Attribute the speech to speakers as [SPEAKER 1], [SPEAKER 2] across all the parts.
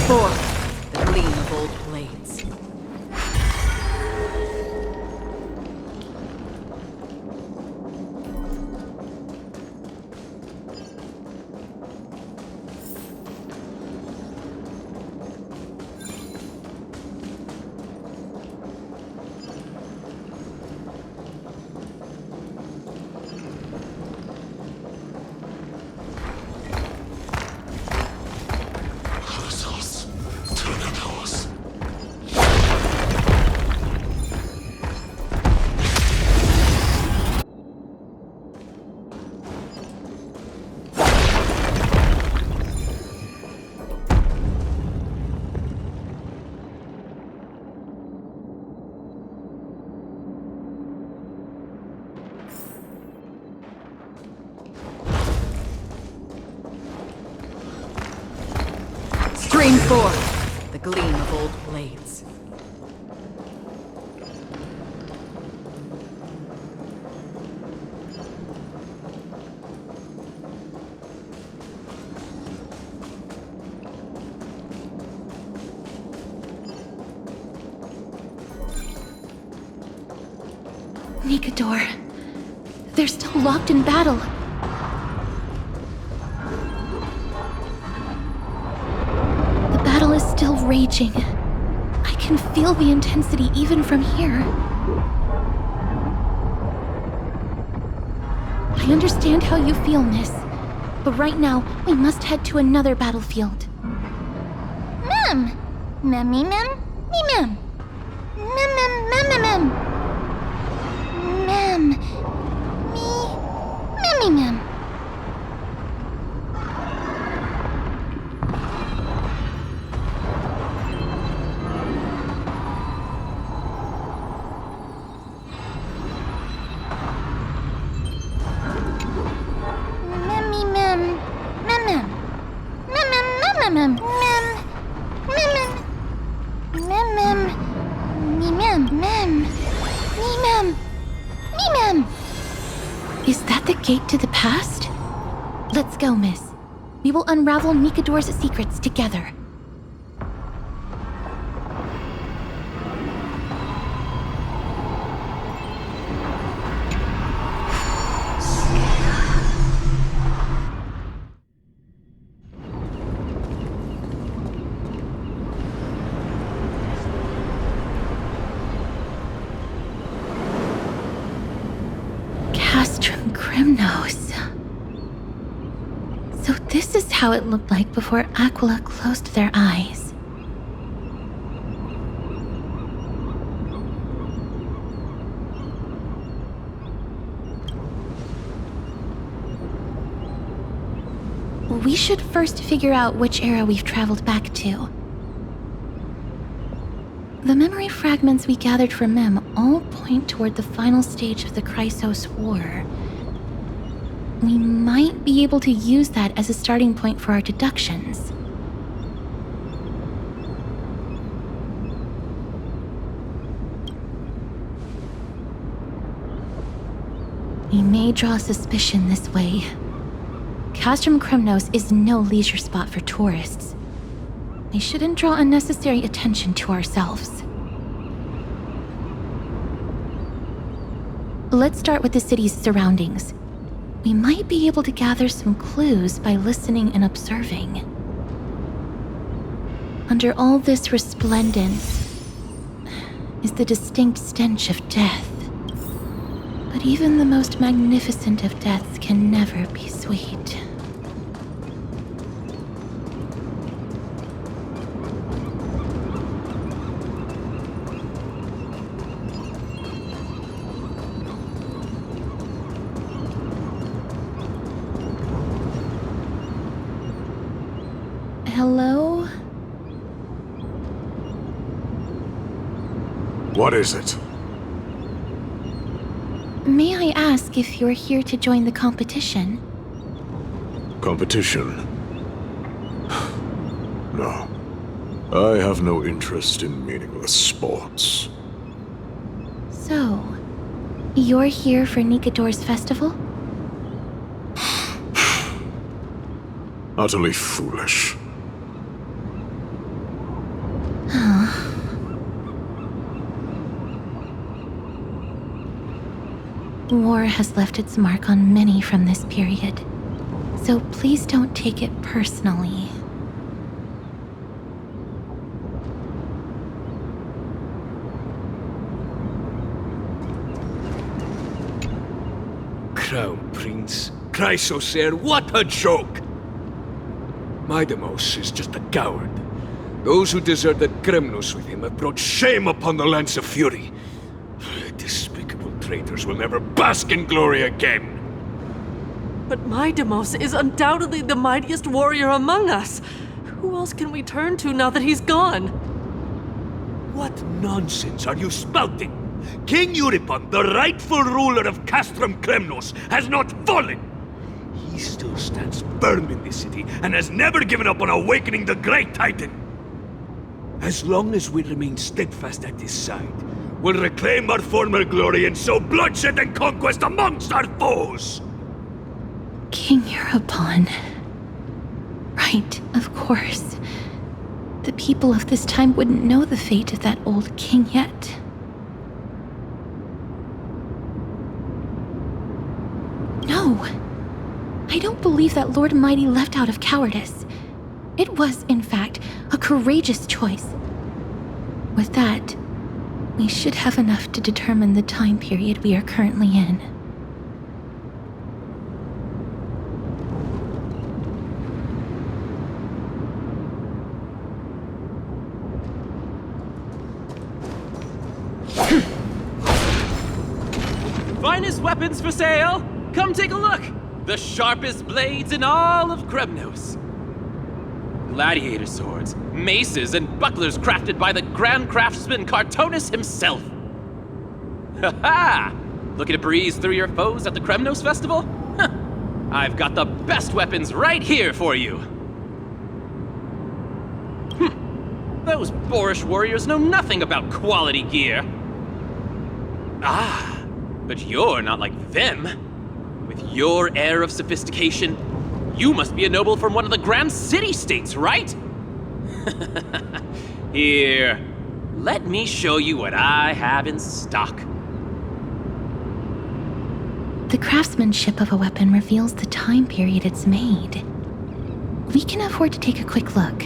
[SPEAKER 1] forth the gleam of old blades. Stream forth the gleam of old blades.
[SPEAKER 2] Nikador. They're still locked in battle. The battle is still raging. I can feel the intensity even from here. I understand how you feel, miss. But right now, we must head to another battlefield.
[SPEAKER 3] Mem! Memmy mem? Me mem. Mem mem mem mem mem. Mem. Me. Memmy mem. Memmy mem. Mem mem. Mem mem mem mem mem. Mem mem. Me mem mem. Me mem. Me mem.
[SPEAKER 2] Is that the gate to the past? Let's go, miss. We will unravel Nikador's secrets together. Castrum Kremnos. So this is how it looked like before Aquila closed their eyes. We should first figure out which era we've traveled back to. The memory fragments we gathered from Mem all point toward the final stage of the Chrysos War. We might be able to use that as a starting point for our deductions. We may draw suspicion this way. Castrum Kremnos is no leisure spot for tourists. We shouldn't draw unnecessary attention to ourselves. Let's start with the city's surroundings. We might be able to gather some clues by listening and observing. Under all this resplendence is the distinct stench of death. But even the most magnificent of deaths can never be sweet. Hello?
[SPEAKER 4] What is it?
[SPEAKER 2] May I ask if you're here to join the competition?
[SPEAKER 4] Competition? No. I have no interest in meaningless sports.
[SPEAKER 2] So, you're here for Nikador's festival?
[SPEAKER 4] Utterly foolish.
[SPEAKER 2] War has left its mark on many from this period, so please don't take it personally.
[SPEAKER 5] Crown Prince, Chrysosaur, what a joke! Midamos is just a coward. Those who deserted Kremnos with him have brought shame upon the Lance of Fury. Despicable traitors will never bask in glory again.
[SPEAKER 6] But Midamos is undoubtedly the mightiest warrior among us. Who else can we turn to now that he's gone?
[SPEAKER 5] What nonsense are you spouting? King Euripon, the rightful ruler of Castrum Kremnos, has not fallen! He still stands firm in this city and has never given up on awakening the Great Titan! As long as we remain steadfast at his side, we'll reclaim our former glory and sow bloodshed and conquest amongst our foes!
[SPEAKER 2] King Euripon. Right, of course. The people of this time wouldn't know the fate of that old king yet. No! I don't believe that Lord Mighty left out of cowardice. It was, in fact, a courageous choice. With that, we should have enough to determine the time period we are currently in.
[SPEAKER 7] Finest weapons for sale! Come take a look! The sharpest blades in all of Kremnos. Gladiator swords, maces, and bucklers crafted by the grand craftsman Cartonus himself. Ha-ha! Looking to breeze through your foes at the Kremnos festival? Huh. I've got the best weapons right here for you. Those boorish warriors know nothing about quality gear. Ah, but you're not like them. With your air of sophistication, you must be a noble from one of the grand city-states, right? Here, let me show you what I have in stock.
[SPEAKER 2] The craftsmanship of a weapon reveals the time period it's made. We can afford to take a quick look.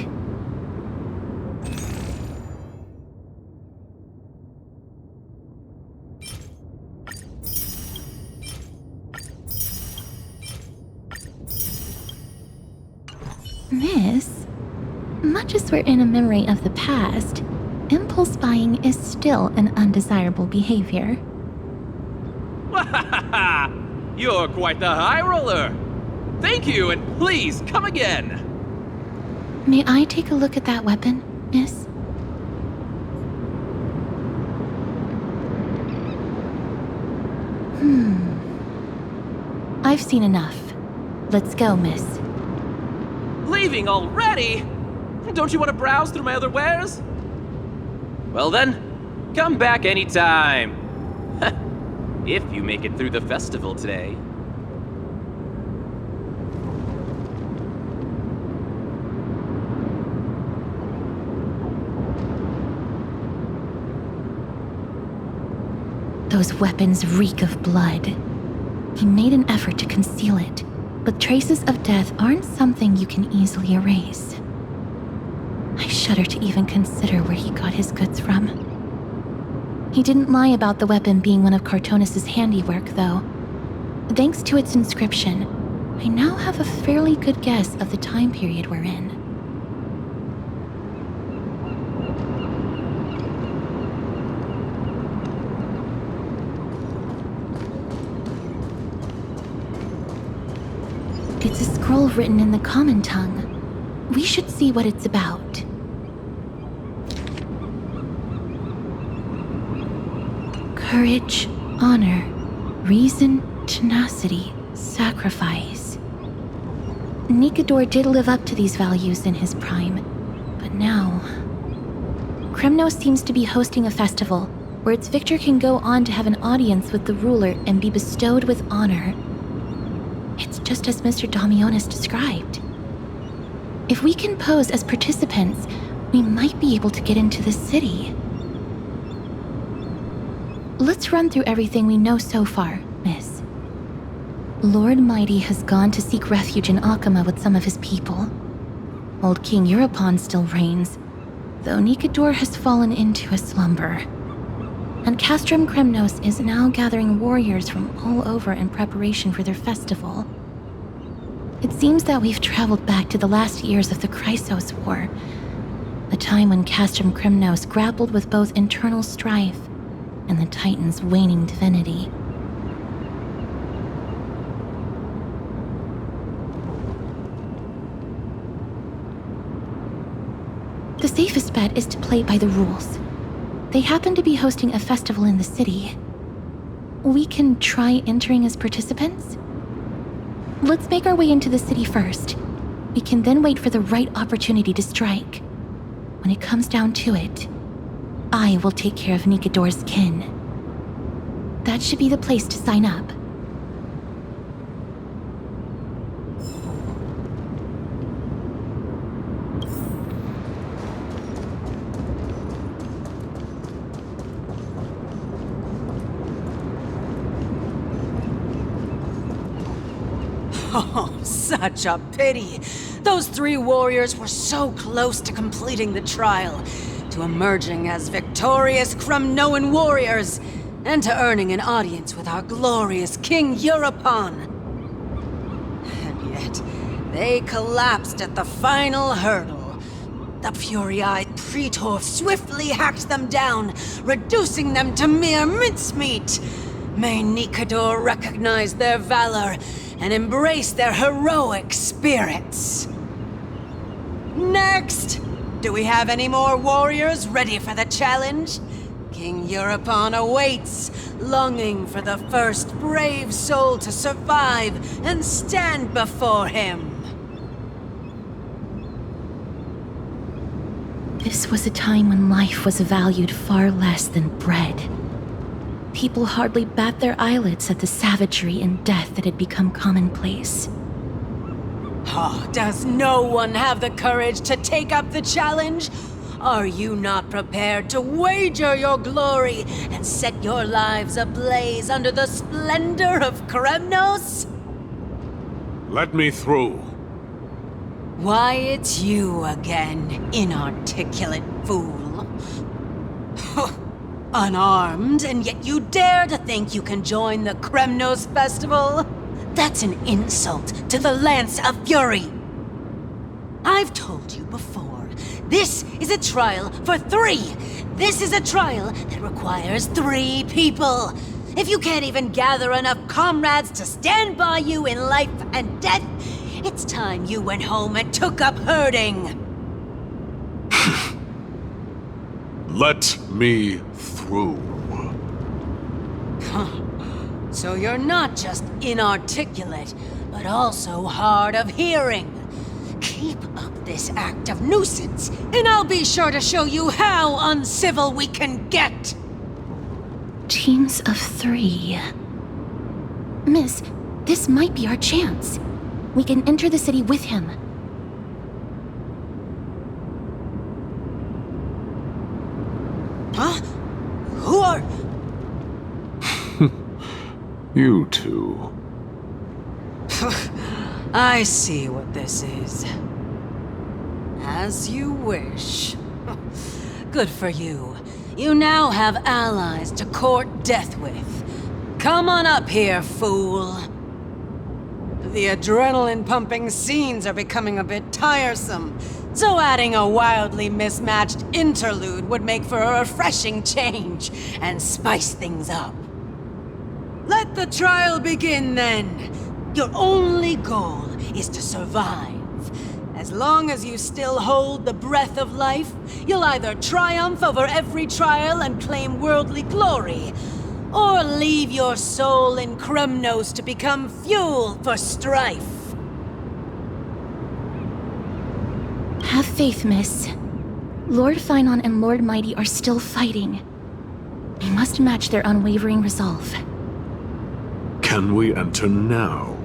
[SPEAKER 2] Miss, much as we're in a memory of the past, impulse buying is still an undesirable behavior.
[SPEAKER 7] You're quite the high roller. Thank you, and please come again.
[SPEAKER 2] May I take a look at that weapon, miss? I've seen enough. Let's go, miss.
[SPEAKER 7] Leaving already? Don't you want to browse through my other wares? Well then, come back anytime. If you make it through the festival today.
[SPEAKER 2] Those weapons reek of blood. He made an effort to conceal it, but traces of death aren't something you can easily erase. I shudder to even consider where he got his goods from. He didn't lie about the weapon being one of Cartonus' handiwork, though. Thanks to its inscription, I now have a fairly good guess of the time period we're in. It's a scroll written in the common tongue. We should see what it's about. Courage, honor, reason, tenacity, sacrifice. Nikador did live up to these values in his prime, but now... Kremnos seems to be hosting a festival where its victor can go on to have an audience with the ruler and be bestowed with honor. It's just as Mr. Damionis described. If we can pose as participants, we might be able to get into the city. Let's run through everything we know so far, miss. Lord Mighty has gone to seek refuge in Akama with some of his people. Old King Euripon still reigns, though Nikador has fallen into a slumber. And Castrum Kremnos is now gathering warriors from all over in preparation for their festival. It seems that we've traveled back to the last years of the Chrysos War, a time when Castrum Kremnos grappled with both internal strife and the Titan's waning divinity. The safest bet is to play by the rules. They happen to be hosting a festival in the city. We can try entering as participants? Let's make our way into the city first. We can then wait for the right opportunity to strike. When it comes down to it, I will take care of Nikador's kin. That should be the place to sign up.
[SPEAKER 1] Oh, such a pity. Those 3 warriors were so close to completing the trial, to emerging as victorious Kremnoan warriors, and to earning an audience with our glorious King Euripon. And yet, they collapsed at the final hurdle. The fury-eyed Praetor swiftly hacked them down, reducing them to mere mincemeat. May Nikador recognize their valor and embrace their heroic spirits. Next! Do we have any more warriors ready for the challenge? King Euripon awaits, longing for the first brave soul to survive and stand before him.
[SPEAKER 2] This was a time when life was valued far less than bread. People hardly bat their eyelids at the savagery and death that had become commonplace.
[SPEAKER 1] Oh, does no one have the courage to take up the challenge? Are you not prepared to wager your glory and set your lives ablaze under the splendor of Kremnos?
[SPEAKER 4] Let me through.
[SPEAKER 1] Why, it's you again, inarticulate fool. Unarmed, and yet you dare to think you can join the Kremnos festival? That's an insult to the Lance of Fury. I've told you before, this is a trial for 3. This is a trial that requires 3 people. If you can't even gather enough comrades to stand by you in life and death, it's time you went home and took up herding.
[SPEAKER 4] Let me through.
[SPEAKER 1] So you're not just inarticulate, but also hard of hearing. Keep up this act of nuisance, and I'll be sure to show you how uncivil we can get.
[SPEAKER 2] Teams of 3. Miss, this might be our chance. We can enter the city with him.
[SPEAKER 1] Huh? Who are...
[SPEAKER 4] You two.
[SPEAKER 1] I see what this is. As you wish. Good for you. You now have allies to court death with. Come on up here, fool. The adrenaline-pumping scenes are becoming a bit tiresome, so adding a wildly mismatched interlude would make for a refreshing change and spice things up. Let the trial begin, then. Your only goal is to survive. As long as you still hold the breath of life, you'll either triumph over every trial and claim worldly glory, or leave your soul in Kremnos to become fuel for strife.
[SPEAKER 2] Have faith, miss. Lord Finon and Lord Mighty are still fighting. We must match their unwavering resolve.
[SPEAKER 4] Can we enter now?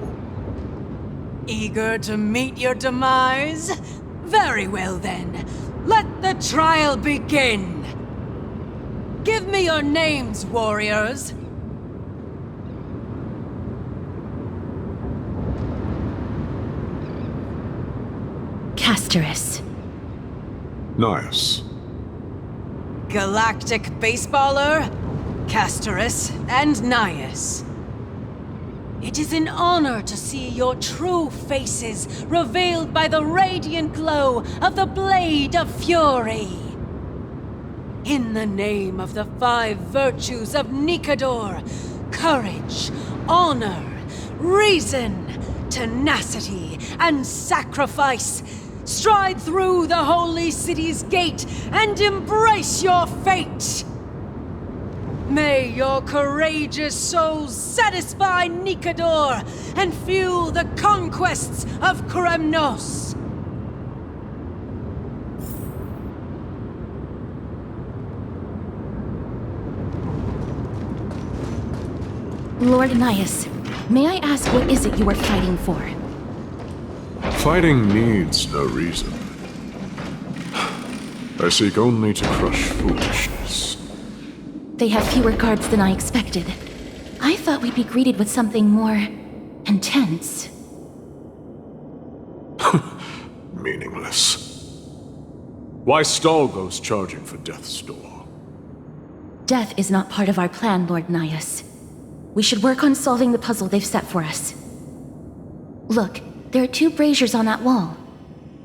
[SPEAKER 1] Eager to meet your demise? Very well then. Let the trial begin. Give me your names, warriors.
[SPEAKER 2] Castorus.
[SPEAKER 4] Nias.
[SPEAKER 1] Galactic baseballer, Castorus, and Nias. It is an honor to see your true faces revealed by the radiant glow of the Blade of Fury. In the name of the 5 virtues of Nikador, courage, honor, reason, tenacity, and sacrifice, stride through the holy city's gate and embrace your fate! May your courageous souls satisfy Nikador and fuel the conquests of Kremnos!
[SPEAKER 2] Lord Nias, may I ask what is it you are fighting for?
[SPEAKER 4] Fighting needs no reason. I seek only to crush foolishness.
[SPEAKER 2] They have fewer guards than I expected. I thought we'd be greeted with something more intense.
[SPEAKER 4] Meaningless. Why stall those charging for death's door?
[SPEAKER 2] Death is not part of our plan, Lord Nias. We should work on solving the puzzle they've set for us. Look, there are 2 braziers on that wall.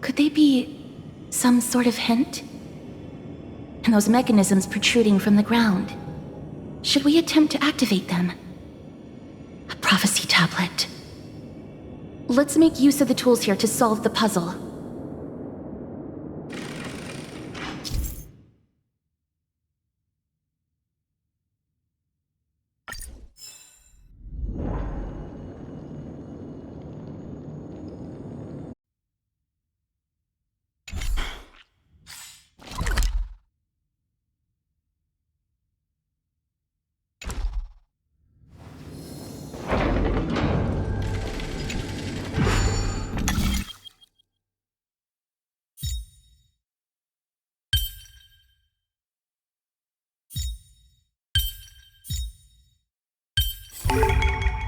[SPEAKER 2] Could they be some sort of hint? And those mechanisms protruding from the ground. Should we attempt to activate them? A prophecy tablet. Let's make use of the tools here to solve the puzzle.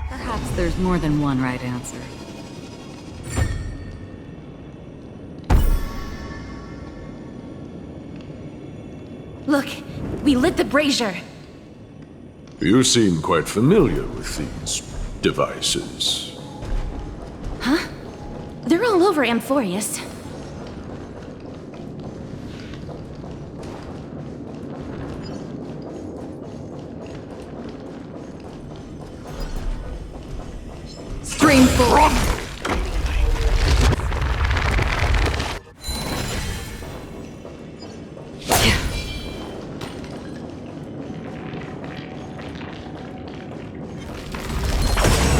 [SPEAKER 8] Perhaps there's more than one right answer.
[SPEAKER 2] Look, we lit the brazier.
[SPEAKER 4] You seem quite familiar with these devices.
[SPEAKER 2] Huh? They're all over Amphorius.
[SPEAKER 8] Streamful!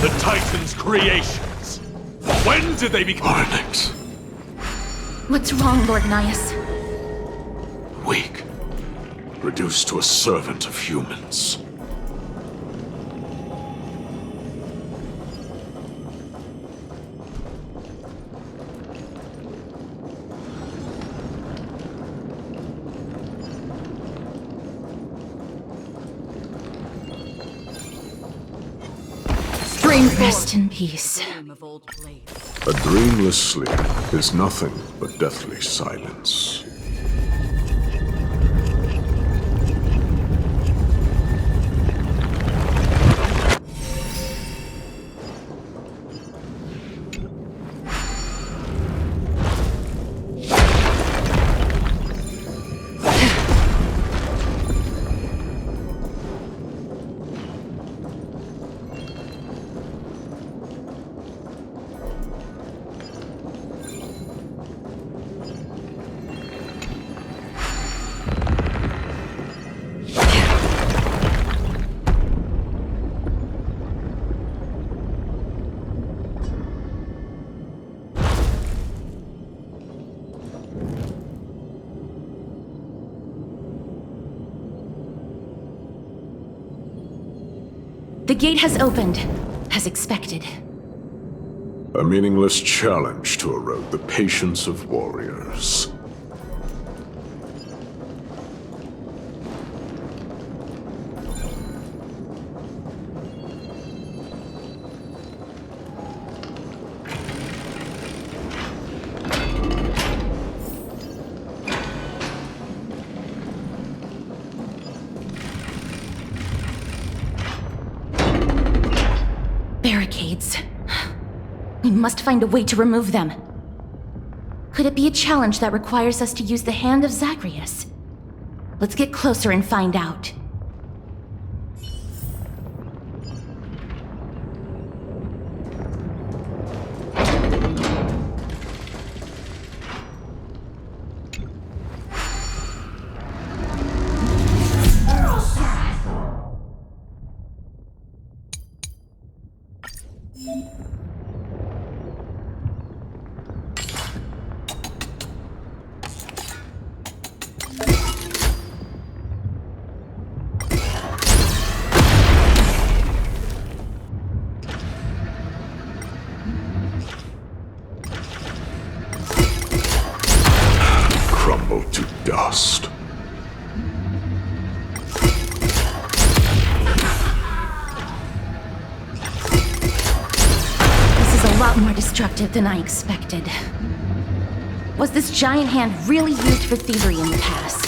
[SPEAKER 5] The Titan's creations. When did they become?
[SPEAKER 4] Arnix.
[SPEAKER 2] What's wrong, Lord Nias?
[SPEAKER 4] Weak. Reduced to a servant of humans.
[SPEAKER 2] Rest in peace.
[SPEAKER 4] A dreamless sleep is nothing but deathly silence.
[SPEAKER 2] The gate has opened, as expected.
[SPEAKER 4] A meaningless challenge to erode the patience of warriors.
[SPEAKER 2] barricades. We must find a way to remove them. Could it be a challenge that requires us to use the hand of Zagreus? Let's get closer and find out.
[SPEAKER 4] Crumble to dust.
[SPEAKER 2] This is a lot more destructive than I expected. Was this giant hand really used for thievery in the past?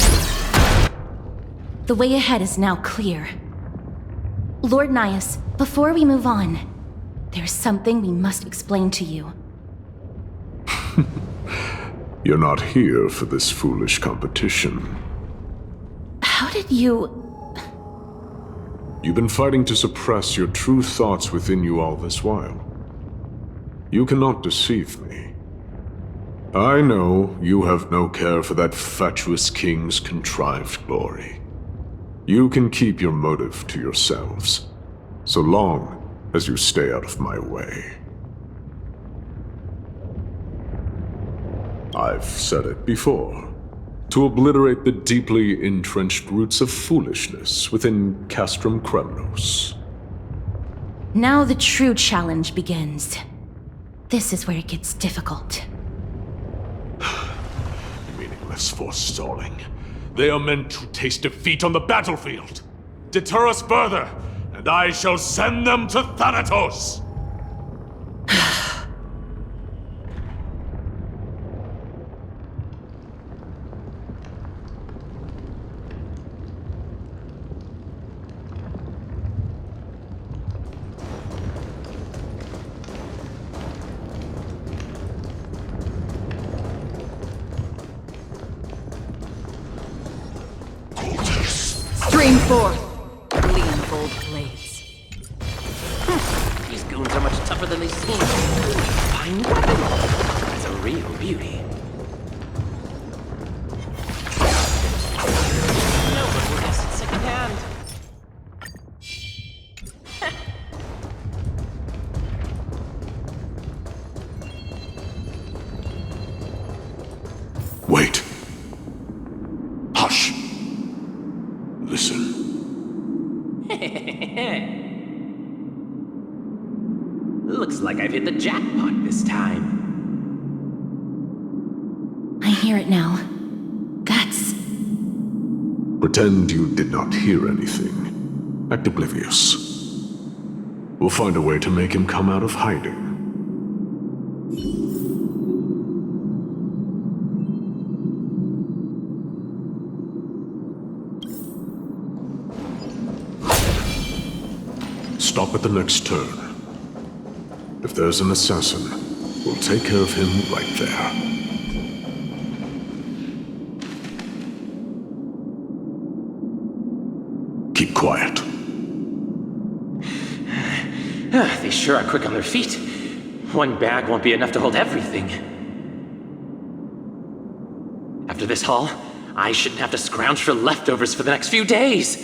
[SPEAKER 2] The way ahead is now clear. Lord Nias, before we move on, there's something we must explain to you.
[SPEAKER 4] You're not here for this foolish competition.
[SPEAKER 2] How did you...
[SPEAKER 4] You've been fighting to suppress your true thoughts within you all this while. You cannot deceive me. I know you have no care for that fatuous king's contrived glory. You can keep your motive to yourselves, so long as you stay out of my way. I've said it before. To obliterate the deeply entrenched roots of foolishness within Castrum Kremnos.
[SPEAKER 2] Now the true challenge begins. This is where it gets difficult.
[SPEAKER 9] Meaningless forestalling. They are meant to taste defeat on the battlefield. Deter us further, and I shall send them to Thanatos!
[SPEAKER 1] Stream forth, gleam gold blades.
[SPEAKER 7] These goons are much tougher than they seem. Fine weapon. That's a real beauty. No, but we're guessing secondhand.
[SPEAKER 4] Wait. Hush. Listen.
[SPEAKER 7] Looks like I've hit the jackpot this time.
[SPEAKER 2] I hear it now. That's...
[SPEAKER 4] Pretend you did not hear anything. Act oblivious. We'll find a way to make him come out of hiding. Stop at the next turn. If there's an assassin, we'll take care of him right there. Keep quiet.
[SPEAKER 7] They sure are quick on their feet. One bag won't be enough to hold everything. After this haul, I shouldn't have to scrounge for leftovers for the next few days.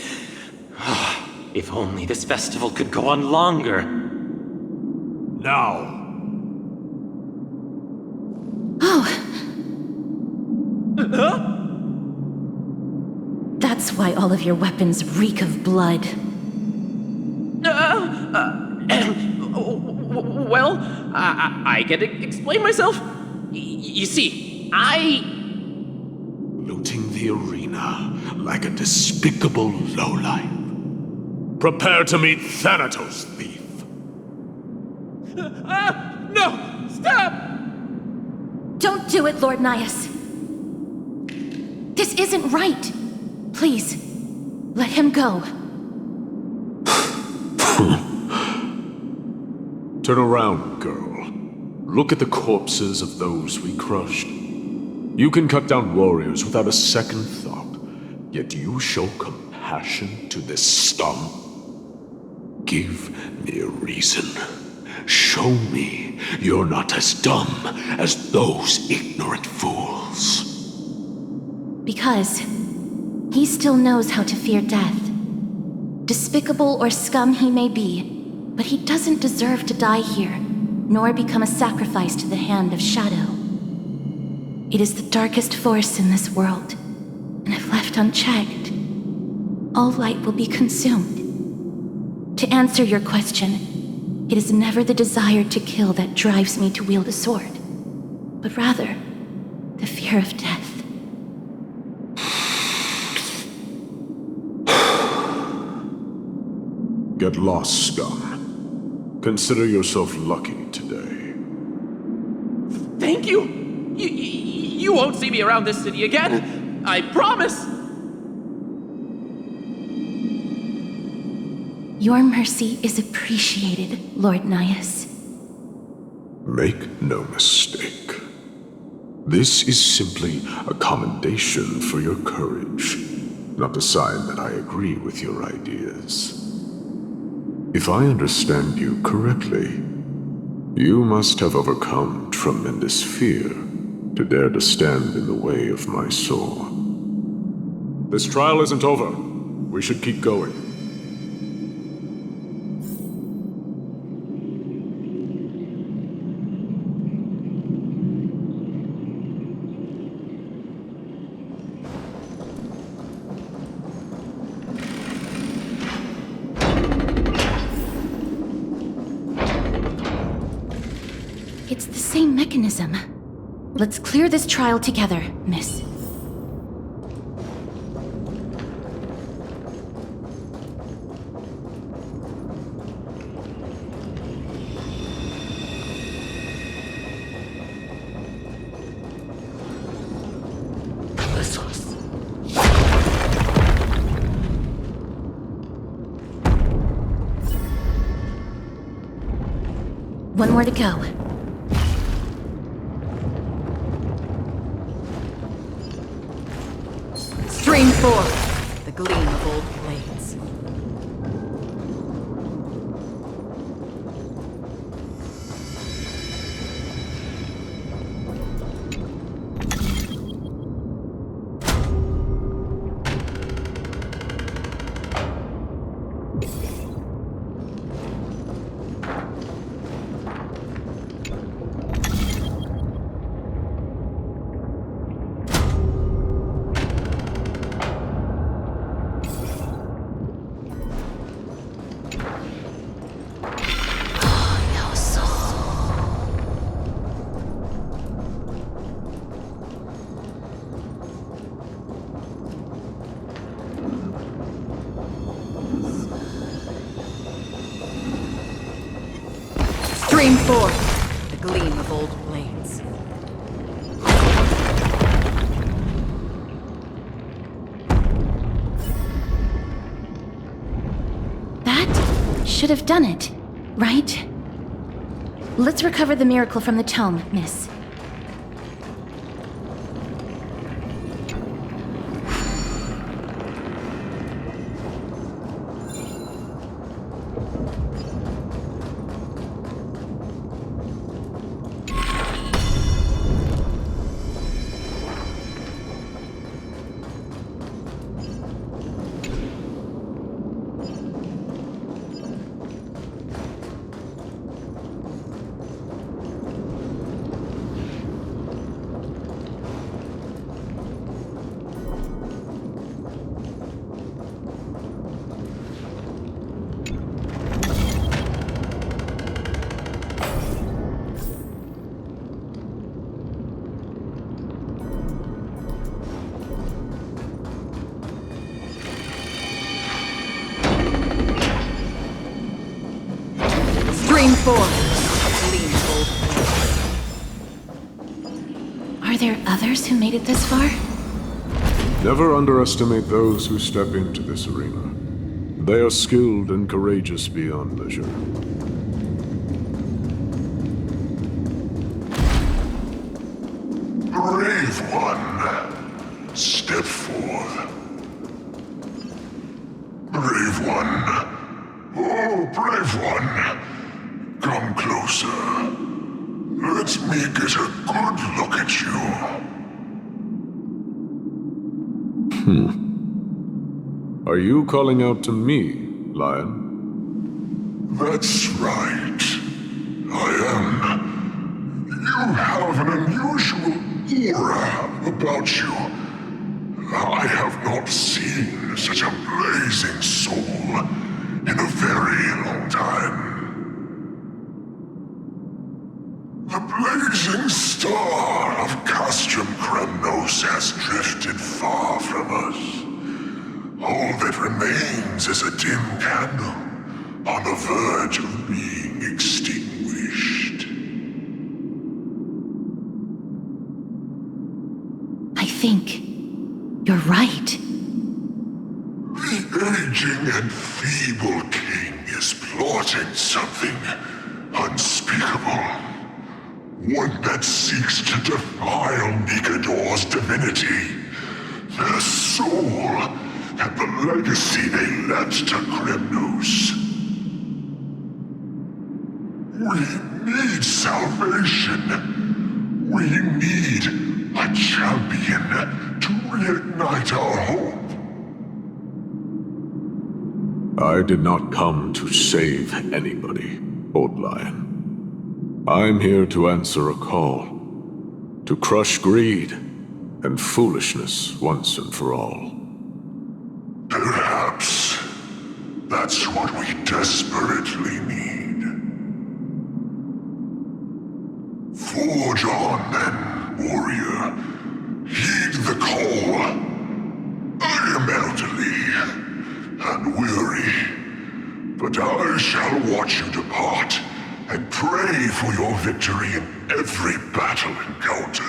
[SPEAKER 7] If only this festival could go on longer.
[SPEAKER 9] Now!
[SPEAKER 2] That's why all of your weapons reek of blood.
[SPEAKER 7] Well, I can explain myself. You see,
[SPEAKER 9] Looting the arena like a despicable lowlife. Prepare to meet Thanatos, thief.
[SPEAKER 7] No! Stop!
[SPEAKER 2] Don't do it, Lord Nias. This isn't right. Please, let him go.
[SPEAKER 4] Turn around, girl. Look at the corpses of those we crushed. You can cut down warriors without a second thought, yet you show compassion to this scum? Give me a reason. Show me you're not as dumb as those ignorant fools.
[SPEAKER 2] Because he still knows how to fear death. Despicable or scum he may be, but he doesn't deserve to die here, nor become a sacrifice to the hand of Shadow. It is the darkest force in this world, and if left unchecked, all light will be consumed. To answer your question, it is never the desire to kill that drives me to wield a sword, but rather the fear of death.
[SPEAKER 4] Get lost, scum. Consider yourself lucky today.
[SPEAKER 7] Thank you! You won't see me around this city again! I promise!
[SPEAKER 2] Your mercy is appreciated, Lord Nias.
[SPEAKER 4] Make no mistake. This is simply a commendation for your courage, not a sign that I agree with your ideas. If I understand you correctly, you must have overcome tremendous fear to dare to stand in the way of my sword. This trial isn't over. We should keep going.
[SPEAKER 2] It's the same mechanism. Let's clear this trial together, miss. One more to go.
[SPEAKER 1] Stream forth, the gleam of old blades. Stream forth, the gleam of old blades.
[SPEAKER 2] That should have done it, right? Let's recover the miracle from the tome, miss. Stream forth, gleam of old blades. Are there others who made it this far?
[SPEAKER 4] Never underestimate those who step into this arena. They are skilled and courageous beyond measure.
[SPEAKER 10] Step forth. Brave one. Oh, brave one. Come closer. Let me get a good look at you.
[SPEAKER 4] Are you calling out to me, Lion?
[SPEAKER 10] That's right. I am. You have an unusual aura about you. I have not seen such a blazing soul in a very long time. The blazing star of Castrum Kremnos has drifted far from us. All that remains is a dim candle on the verge of being extinguished.
[SPEAKER 2] I think you're right.
[SPEAKER 10] The aging and feeble king is plotting something unspeakable. One that seeks to defile Nikador's divinity, their soul, and the legacy they left to Kremnos. We need salvation. We need a champion to reignite our hope.
[SPEAKER 4] I did not come to save anybody, Old Lion. I'm here to answer a call, to crush greed and foolishness once and for all.
[SPEAKER 10] Perhaps that's what we desperately need. Forge on then, warrior. Heed the call. I am elderly and weary, but I shall watch you depart and pray for your victory in every battle encounter.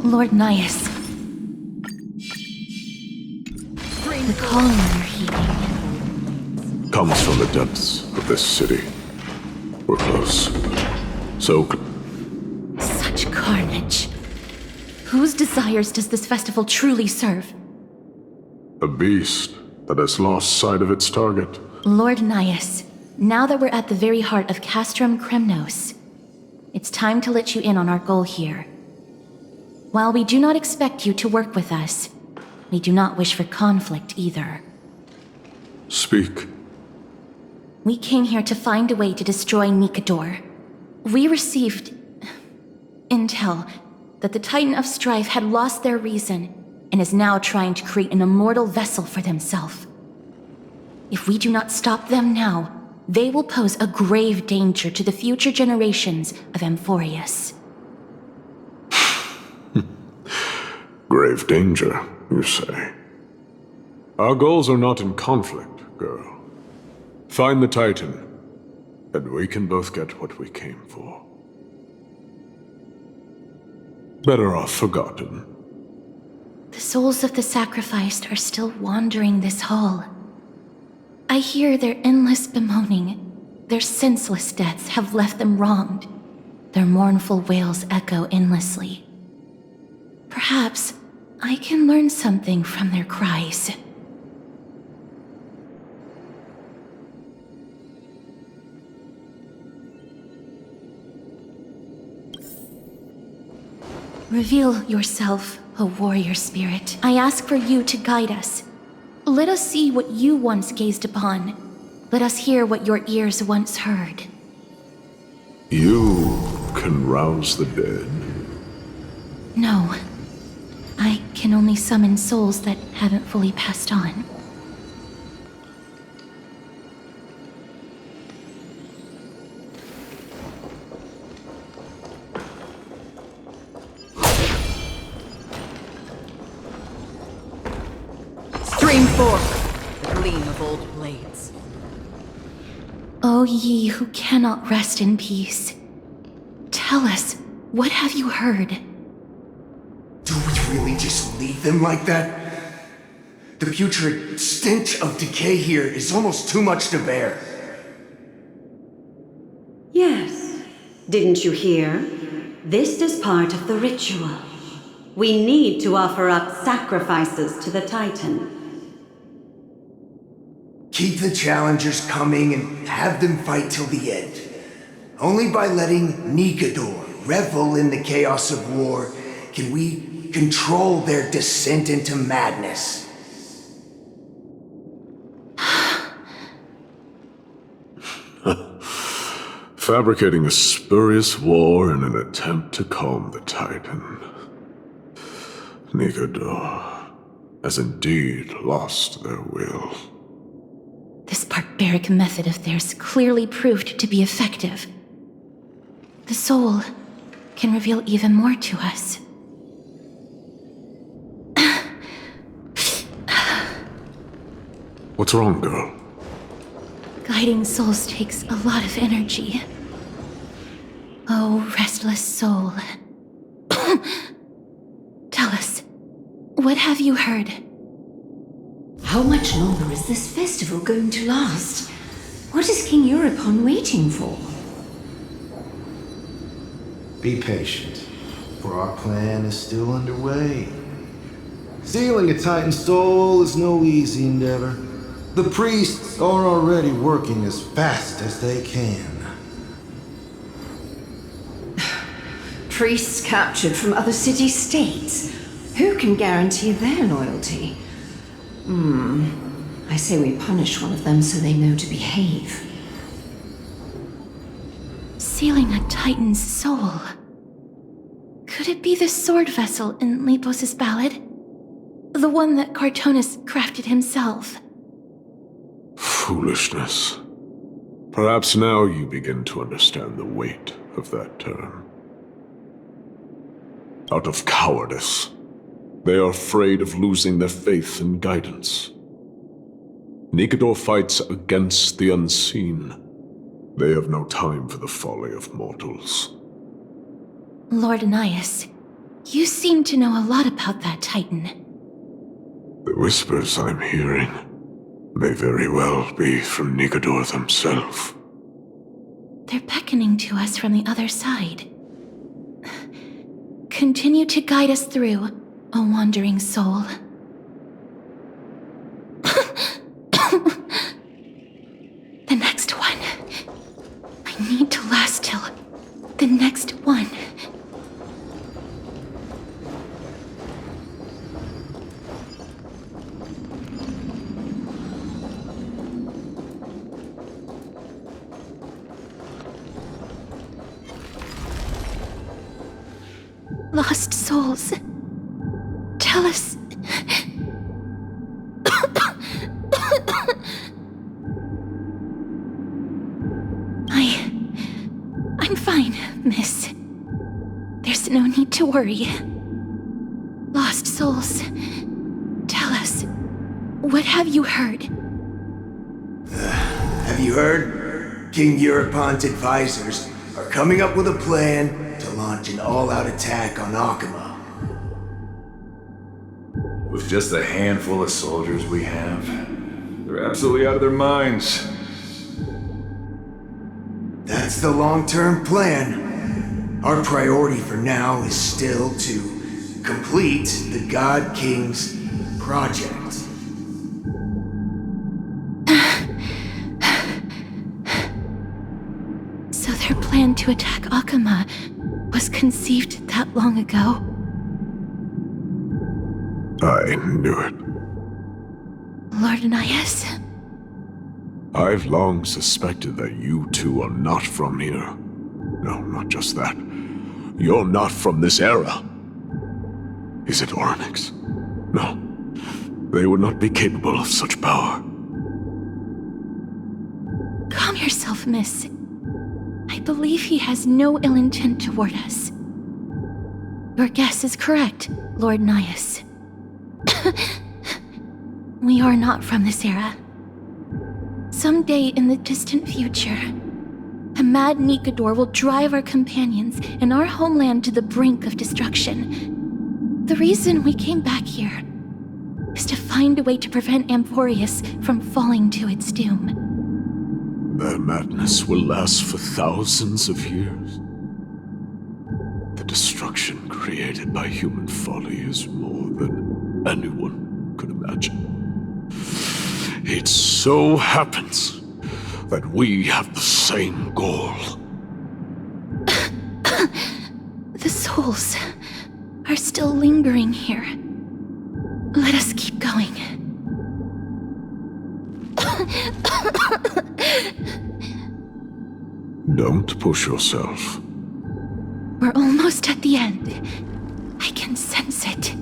[SPEAKER 2] Lord Nias. The calling you're heeding
[SPEAKER 4] comes from the depths of this city. We're close. So
[SPEAKER 2] such carnage. Whose desires does this festival truly serve?
[SPEAKER 4] a beast that has lost sight of its target.
[SPEAKER 2] Lord Nias, now that we're at the very heart of Castrum Kremnos, it's time to let you in on our goal here. While we do not expect you to work with us, we do not wish for conflict either.
[SPEAKER 4] Speak.
[SPEAKER 2] We came here to find a way to destroy Nikador. We received intel that the Titan of Strife had lost their reason and is now trying to create an immortal vessel for themselves. If we do not stop them now, they will pose a grave danger to the future generations of Amphorius.
[SPEAKER 4] Grave danger, you say? Our goals are not in conflict, girl. Find the Titan, and we can both get what we came for. Better off forgotten.
[SPEAKER 2] The souls of the sacrificed are still wandering this hall. I hear their endless bemoaning. Their senseless deaths have left them wronged. Their mournful wails echo endlessly. Perhaps I can learn something from their cries. Reveal yourself, O warrior spirit. I ask for you to guide us. Let us see what you once gazed upon. Let us hear what your ears once heard.
[SPEAKER 4] You can rouse the dead.
[SPEAKER 2] No. I can only summon souls that haven't fully passed on.
[SPEAKER 1] Stream forth, the gleam of old blades.
[SPEAKER 2] O ye who cannot rest in peace, tell us, what have you heard?
[SPEAKER 11] Do we really just leave them like that? The putrid stench of decay here is almost too much to bear.
[SPEAKER 12] Yes. Didn't you hear? This is part of the ritual. We need to offer up sacrifices to the Titan.
[SPEAKER 11] Keep the challengers coming and have them fight till the end. Only by letting Nikador revel in the chaos of war can we control their descent into madness.
[SPEAKER 4] Fabricating a spurious war in an attempt to calm the Titan. Nikador has indeed lost their will.
[SPEAKER 2] This barbaric method of theirs clearly proved to be effective. The soul can reveal even more to us.
[SPEAKER 4] What's wrong, girl?
[SPEAKER 2] Guiding souls takes a lot of energy. Oh, restless soul. Tell us, what have you heard?
[SPEAKER 13] How much longer is this festival going to last? What is King Euripon waiting for?
[SPEAKER 14] Be patient, for our plan is still underway. Stealing a Titan soul is no easy endeavor. The priests are already working as fast as they can.
[SPEAKER 13] Priests captured from other city-states. Who can guarantee their loyalty? I say we punish one of them so they know to behave.
[SPEAKER 2] Sealing a Titan's soul. Could it be the sword vessel in Lepos' ballad? The one that Cartonus crafted himself?
[SPEAKER 4] Foolishness. Perhaps now you begin to understand the weight of that term. Out of cowardice, they are afraid of losing their faith and guidance. Nikador fights against the unseen. They have no time for the folly of mortals.
[SPEAKER 2] Lord Ananias, you seem to know a lot about that Titan.
[SPEAKER 4] The whispers I'm hearing may very well be from Nikador themselves.
[SPEAKER 2] They're beckoning to us from the other side. Continue to guide us through, O wandering soul. The next one. I need to last till the next one. Lost souls. Tell us. I'm fine, miss. There's no need to worry. Lost souls. Tell us. What have you heard?
[SPEAKER 11] Have you heard? King Euripon's advisors are coming up with a plan to launch an all-out attack on Akama.
[SPEAKER 15] With just a handful of soldiers we have, they're absolutely out of their minds.
[SPEAKER 11] That's the long-term plan. Our priority for now is still to complete the God King's project.
[SPEAKER 2] So their plan to attack Akama was conceived that long ago?
[SPEAKER 4] I knew it.
[SPEAKER 2] Lord Ananias?
[SPEAKER 4] I've long suspected that you two are not from here. No, not just that. You're not from this era. Is it Oryx? No. They would not be capable of such power.
[SPEAKER 2] Calm yourself, miss. I believe he has no ill intent toward us. Your guess is correct, Lord Ananias. We are not from this era. Someday in the distant future, a mad Nikador will drive our companions and our homeland to the brink of destruction. The reason we came back here is to find a way to prevent Amphorius from falling to its doom.
[SPEAKER 4] Their madness will last for thousands of years. The destruction created by human folly is more than anyone could imagine. It so happens that we have the same goal.
[SPEAKER 2] The souls are still lingering here. Let us keep going.
[SPEAKER 4] Don't push yourself.
[SPEAKER 2] We're almost at the end. I can sense it.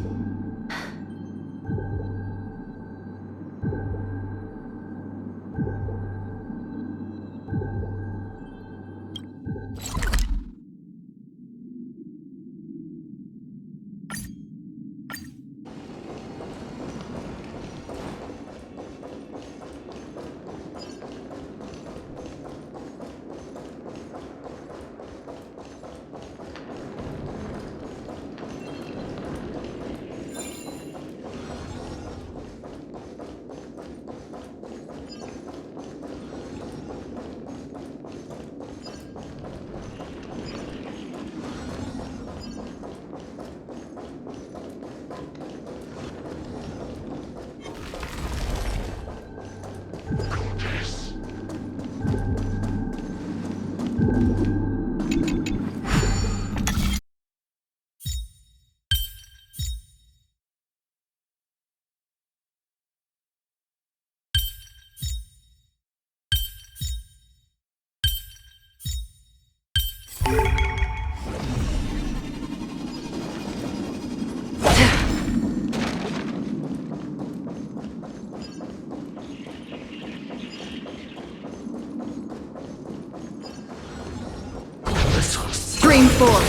[SPEAKER 1] Stream forth,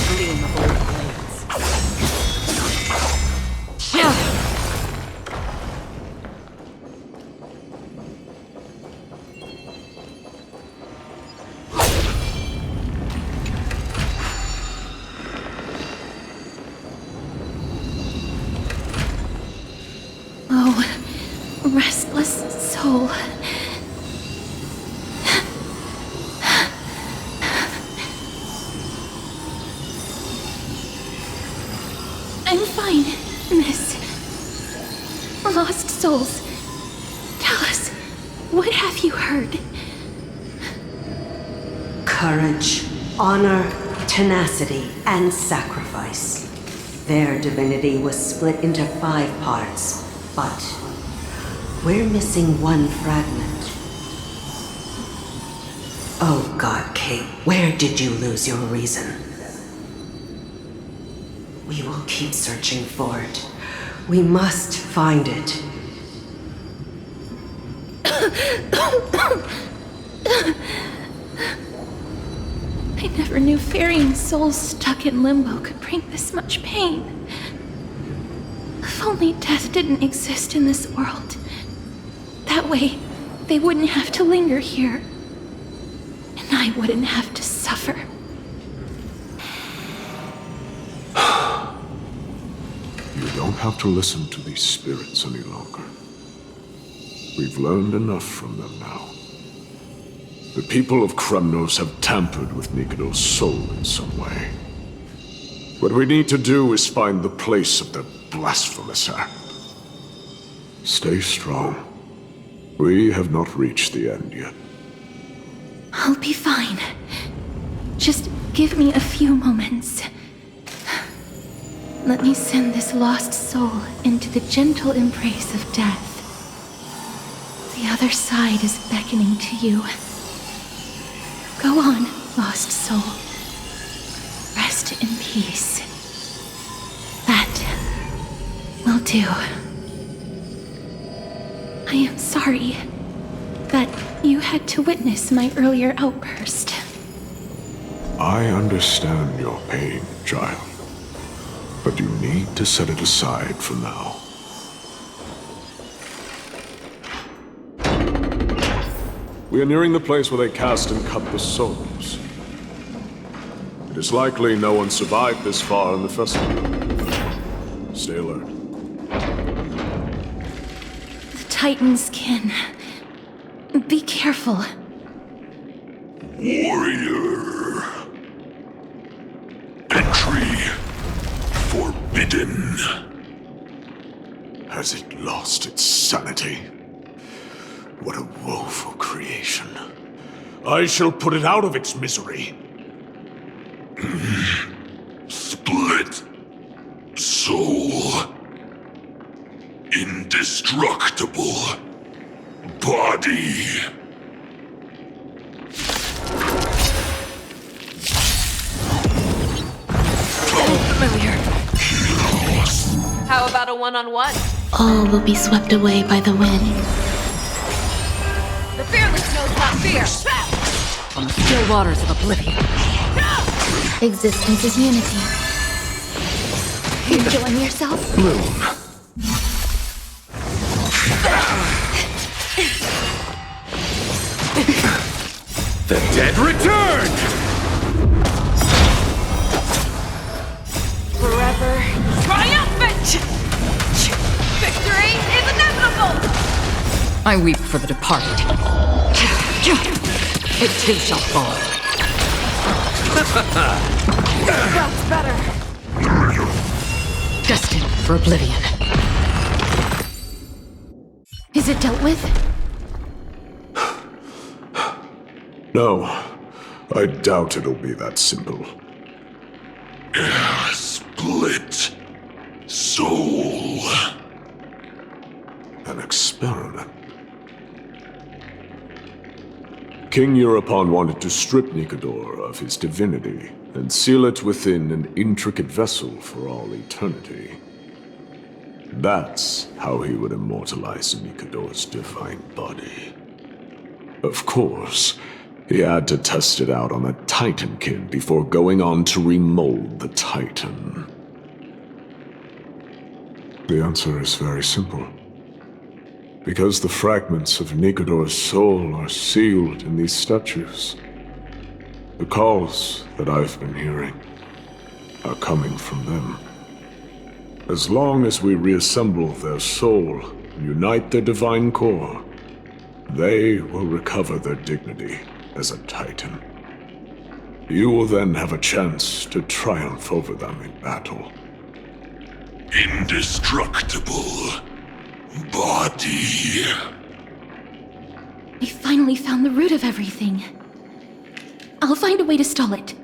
[SPEAKER 1] gleam of old blades.
[SPEAKER 2] Oh, restless soul. I'm fine, miss. Lost souls. Tell us, what have you heard?
[SPEAKER 12] Courage, honor, tenacity, and sacrifice. Their divinity was split into 5 parts, but we're missing one fragment. Oh God, Kate, where did you lose your reason? We will keep searching for it. We must find it.
[SPEAKER 2] I never knew ferrying souls stuck in limbo could bring this much pain. If only death didn't exist in this world. That way, they wouldn't have to linger here. And I wouldn't have to suffer.
[SPEAKER 4] You don't have to listen to these spirits any longer. We've learned enough from them now. The people of Kremnos have tampered with Nikador's soul in some way. What we need to do is find the place of their blasphemous act. Stay strong. We have not reached the end yet.
[SPEAKER 2] I'll be fine. Just give me a few moments. Let me send this lost soul into the gentle embrace of death. The other side is beckoning to you. Go on, lost soul. Rest in peace. That will do. I am sorry that you had to witness my earlier outburst.
[SPEAKER 4] I understand your pain, child. But you need to set it aside for now. We are nearing the place where they cast and cut the souls. It is likely no one survived this far in the festival. Stay alert.
[SPEAKER 2] Titans can... Be careful.
[SPEAKER 10] Warrior. Entry forbidden.
[SPEAKER 4] Has it lost its sanity? What a woeful creation.
[SPEAKER 9] I shall put it out of its misery.
[SPEAKER 10] Split soul. Indestructible body.
[SPEAKER 6] Familiar. How about a one-on-one?
[SPEAKER 2] All will be swept away by the wind.
[SPEAKER 6] The fearless knows not fear.
[SPEAKER 1] On the still waters of oblivion.
[SPEAKER 2] Existence is unity. Enjoying yourself?
[SPEAKER 4] Moon.
[SPEAKER 9] The dead return!
[SPEAKER 6] Forever triumphant! Victory is inevitable!
[SPEAKER 1] I weep for the departed. It too shall fall.
[SPEAKER 6] That's better.
[SPEAKER 1] Destined for oblivion.
[SPEAKER 2] Is it dealt with?
[SPEAKER 4] No, I doubt it'll be that simple.
[SPEAKER 10] Split soul.
[SPEAKER 4] An experiment. King Euripon wanted to strip Nikador of his divinity and seal it within an intricate vessel for all eternity. That's how he would immortalize Nikador's divine body. Of course, he had to test it out on a Titankin before going on to remold the Titan. The answer is very simple. Because the fragments of Nikador's soul are sealed in these statues. The calls that I've been hearing are coming from them. As long as we reassemble their soul and unite their divine core, they will recover their dignity as a Titan. You will then have a chance to triumph over them in battle.
[SPEAKER 10] Indestructible body.
[SPEAKER 2] We finally found the root of everything. I'll find a way to stall it.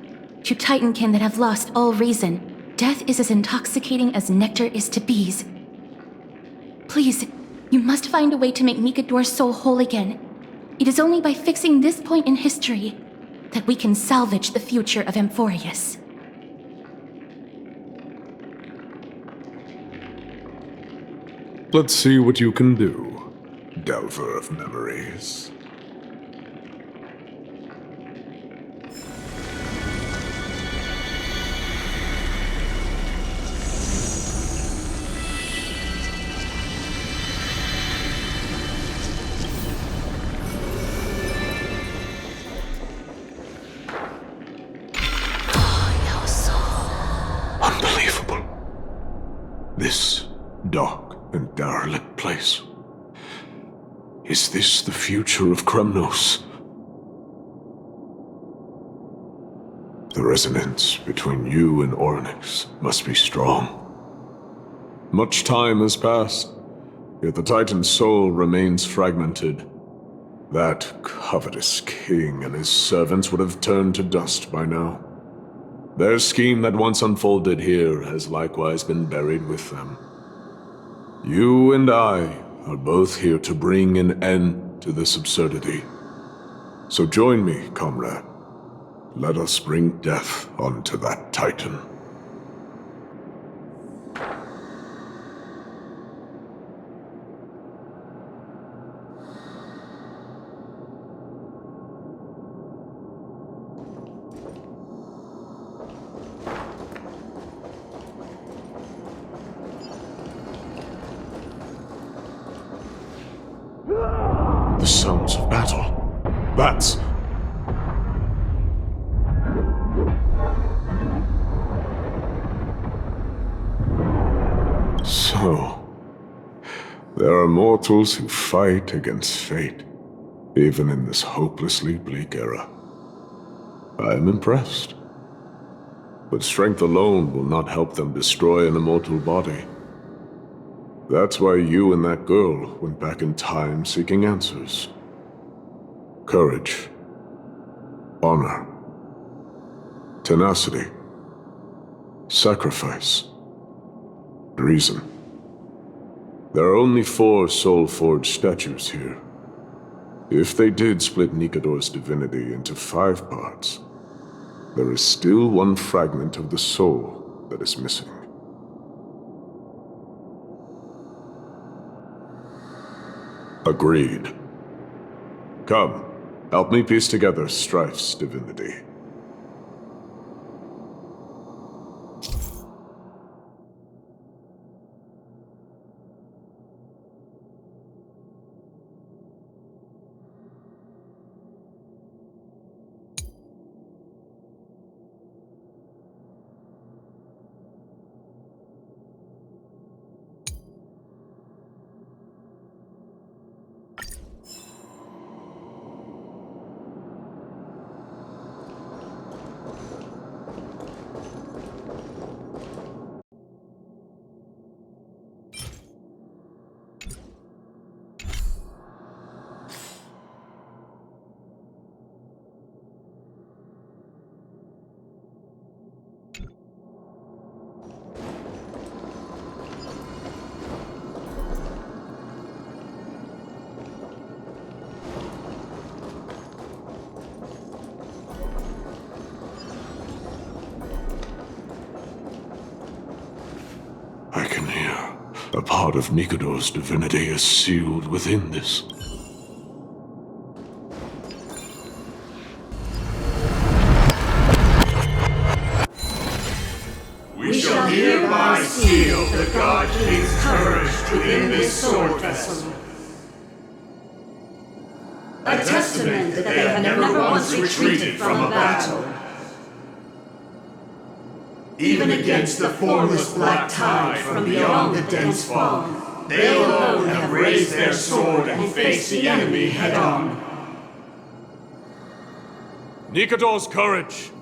[SPEAKER 2] To Titankin that have lost all reason, death is as intoxicating as nectar is to bees. Please, you must find a way to make Nikador's soul whole again. It is only by fixing this point in history that we can salvage the future of Amphorius.
[SPEAKER 4] Let's see what you can do, Delver of Memories. Unbelievable. This dark and derelict place. Is this the future of Kremnos? The resonance between you and Ornyx must be strong. Much time has passed, yet the Titan's soul remains fragmented. That covetous king and his servants would have turned to dust by now. Their scheme that once unfolded here has likewise been buried with them. You and I are both here to bring an end to this absurdity. So join me, comrade. Let us bring death onto that Titan. The sounds of battle. That's... So... There are mortals who fight against fate, even in this hopelessly bleak era. I am impressed. But strength alone will not help them destroy an immortal body. That's why you and that girl went back in time seeking answers. Courage. Honor. Tenacity. Sacrifice. Reason. There are only 4 soul-forged statues here. If they did split Nikador's divinity into 5 parts, there is still one fragment of the soul that is missing. Agreed. Come, help me piece together Strife's divinity. I can hear. A part of Nikador's divinity is sealed within this.
[SPEAKER 16] We shall hereby seal the God King's courage within this sword vessel. A testament that they have never once retreated from a battle. Even against the formless black tide from beyond the dense fog, they alone have raised their sword and faced the enemy head-on.
[SPEAKER 9] Nikador's courage!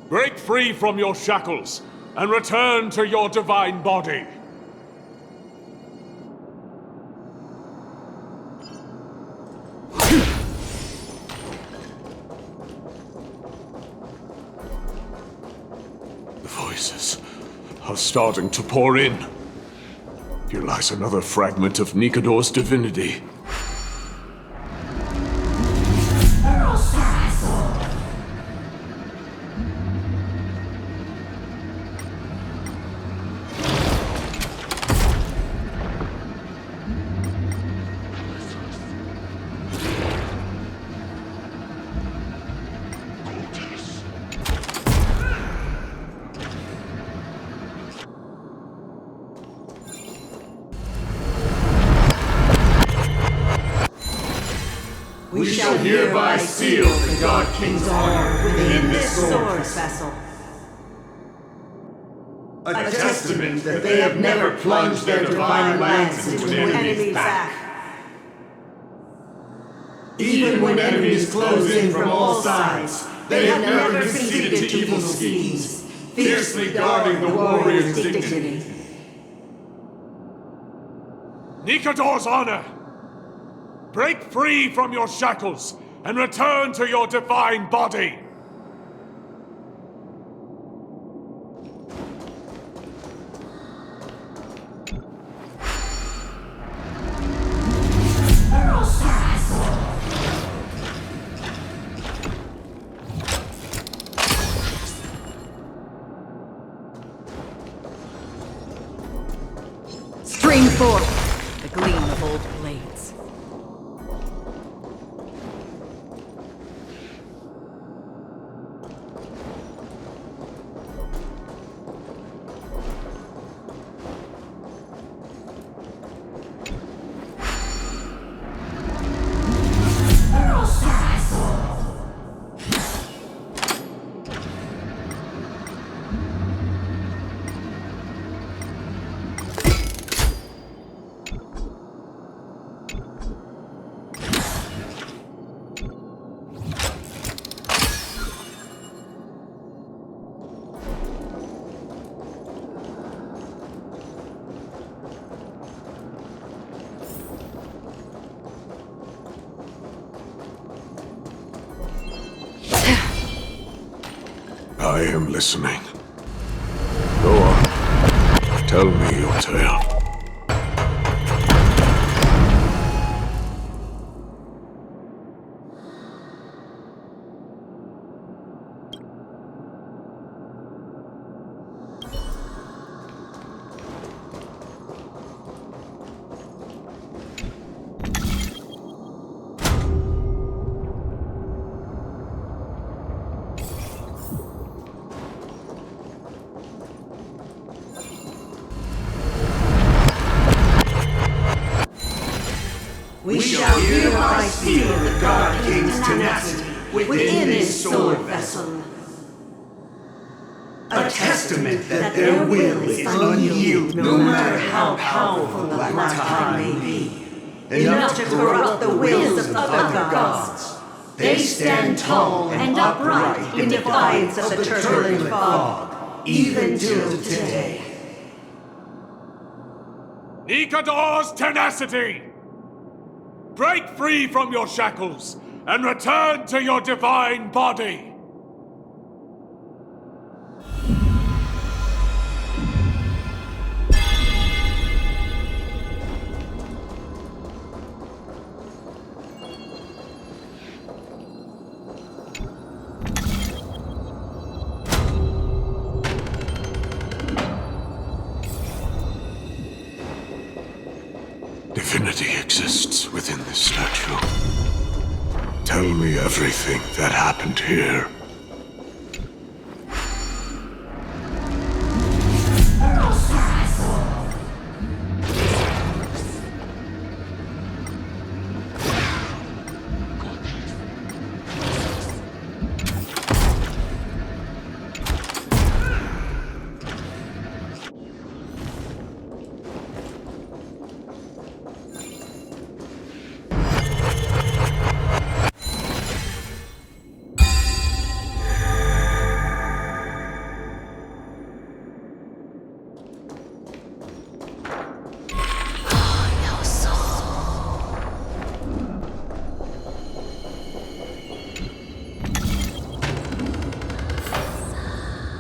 [SPEAKER 9] Break free from your shackles and return to your divine body. Voices are starting to pour in. Here lies another fragment of Nikador's divinity.
[SPEAKER 16] We shall hereby seal the God King's honor within this sword vessel. A testament that they have never plunged their divine lance into an enemy's back. Even when enemies close in from all sides, they have never conceded to evil schemes, fiercely guarding the warrior's dignity.
[SPEAKER 9] Nikador's honor! Break free from your shackles and return to your divine body!
[SPEAKER 1] Spring forth, the gleam of old blades.
[SPEAKER 4] I am listening. Go on. Tell me your tale.
[SPEAKER 16] We shall hereby seal the God King's tenacity within this sword vessel. A testament that their will is unyielding no matter how powerful the Black Tide may be. Enough to corrupt the wills of other gods. They stand tall and upright in defiance of the turbulent fog, even till today.
[SPEAKER 9] Nikador's tenacity! Break free from your shackles and return to your divine body!
[SPEAKER 4] Divinity exists within this statue. Tell me everything that happened here.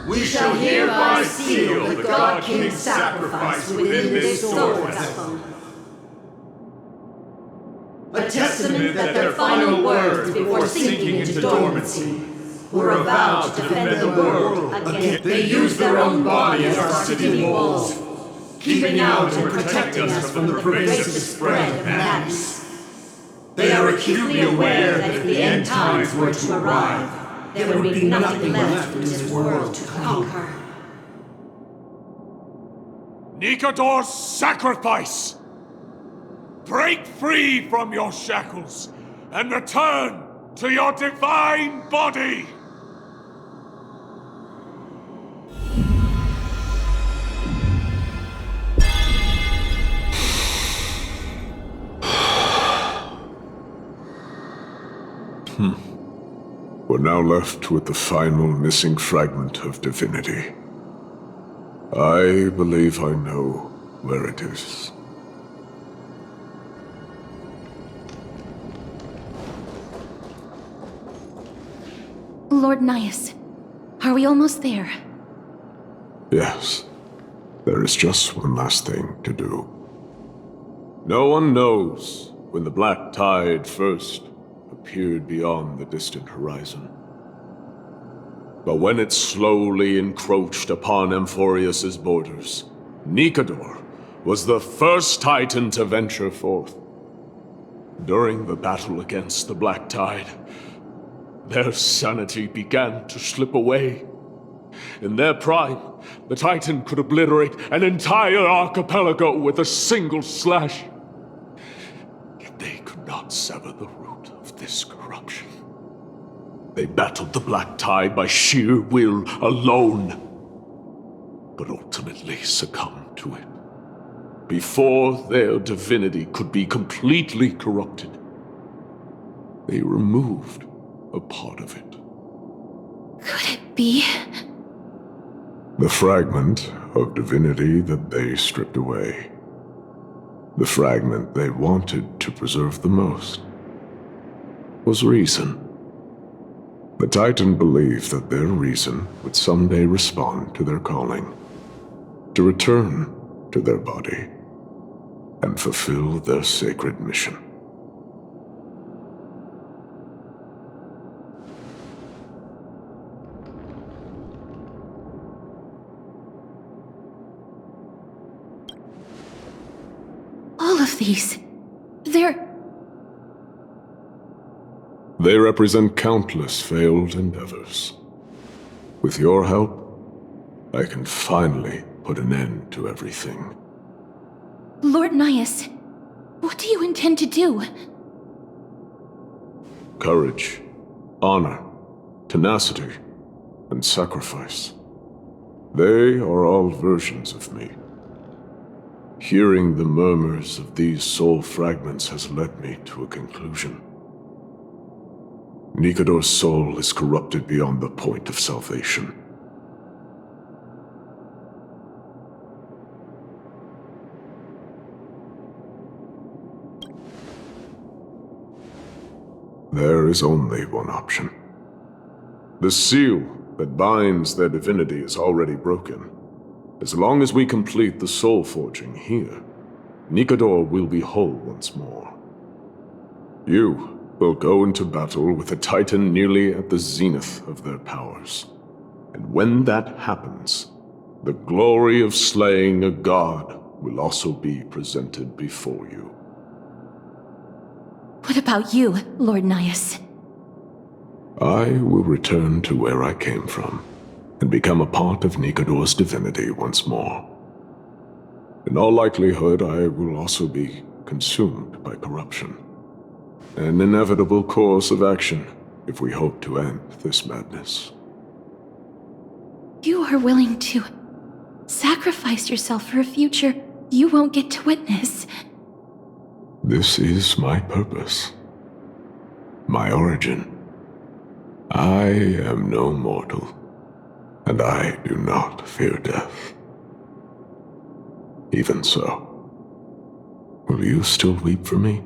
[SPEAKER 16] We shall hereby seal the God King's sacrifice within this sword vessel. A testament that their final words before sinking into dormancy were a vow to defend the world against. They used their own body as our city walls, keeping out and protecting us from the pervasive spread of madness. They are acutely aware that if the end times were to arrive, there would be nothing left in this world to conquer.
[SPEAKER 9] Nikador's sacrifice! Break free from your shackles and return to your divine body!
[SPEAKER 4] We're now left with the final missing fragment of divinity. I believe I know where it is.
[SPEAKER 2] Lord Nias, are we almost there?
[SPEAKER 4] Yes. There is just one last thing to do. No one knows when the Black Tide first appeared beyond the distant horizon. But when it slowly encroached upon Amphorius's borders, Nikador was the first Titan to venture forth. During the battle against the Black Tide, their sanity began to slip away. In their prime, the Titan could obliterate an entire archipelago with a single slash. Yet they could not sever the root of this corruption. They battled the Black Tide by sheer will alone, but ultimately succumbed to it. Before their divinity could be completely corrupted, they removed a part of it.
[SPEAKER 2] Could it be?
[SPEAKER 4] The fragment of divinity that they stripped away. The fragment they wanted to preserve the most was reason. The Titan believed that their reason would someday respond to their calling, to return to their body, and fulfill their sacred mission.
[SPEAKER 2] All of these,
[SPEAKER 4] They represent countless failed endeavors. With your help, I can finally put an end to everything.
[SPEAKER 2] Lord Nias, what do you intend to do?
[SPEAKER 4] Courage, honor, tenacity, and sacrifice. They are all versions of me. Hearing the murmurs of these soul fragments has led me to a conclusion. Nikador's soul is corrupted beyond the point of salvation. There is only one option. The seal that binds their divinity is already broken. As long as we complete the soul forging here, Nikador will be whole once more. You will go into battle with a Titan nearly at the zenith of their powers. And when that happens, the glory of slaying a god will also be presented before you.
[SPEAKER 2] What about you, Lord Nias?
[SPEAKER 4] I will return to where I came from, and become a part of Nikador's divinity once more. In all likelihood, I will also be consumed by corruption. An inevitable course of action if we hope to end this madness.
[SPEAKER 2] You are willing to sacrifice yourself for a future you won't get to witness.
[SPEAKER 4] This is my purpose. My origin. I am no mortal, and I do not fear death. Even so, will you still weep for me?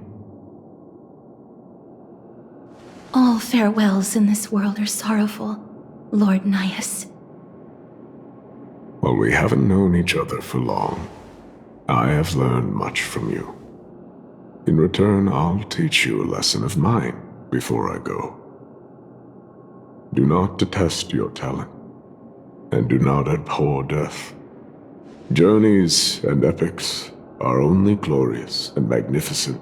[SPEAKER 2] All farewells in this world are sorrowful, Lord Nias.
[SPEAKER 4] Well, we haven't known each other for long. I have learned much from you. In return, I'll teach you a lesson of mine before I go. Do not detest your talent, and do not abhor death. Journeys and epics are only glorious and magnificent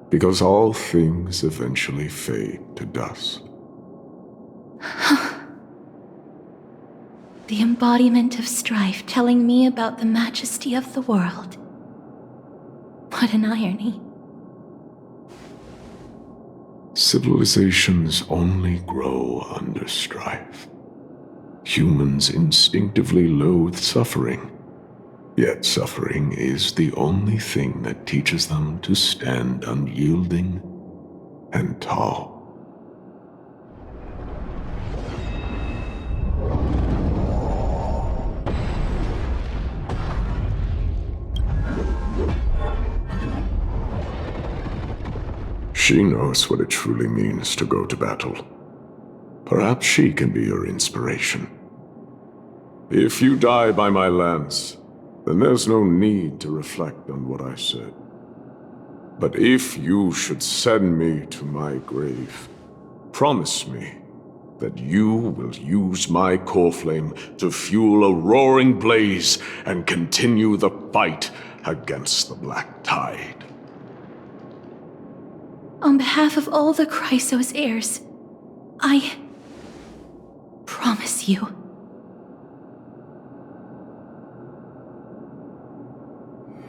[SPEAKER 4] because all things eventually fade to dust.
[SPEAKER 2] The embodiment of strife telling me about the majesty of the world. What an irony.
[SPEAKER 4] Civilizations only grow under strife. Humans instinctively loathe suffering. Yet suffering is the only thing that teaches them to stand unyielding and tall. She knows what it truly means to go to battle. Perhaps she can be your inspiration. If you die by my lance, then there's no need to reflect on what I said. But if you should send me to my grave, promise me that you will use my core flame to fuel a roaring blaze and continue the fight against the Black Tide.
[SPEAKER 2] On behalf of all the Chrysos heirs, I promise you.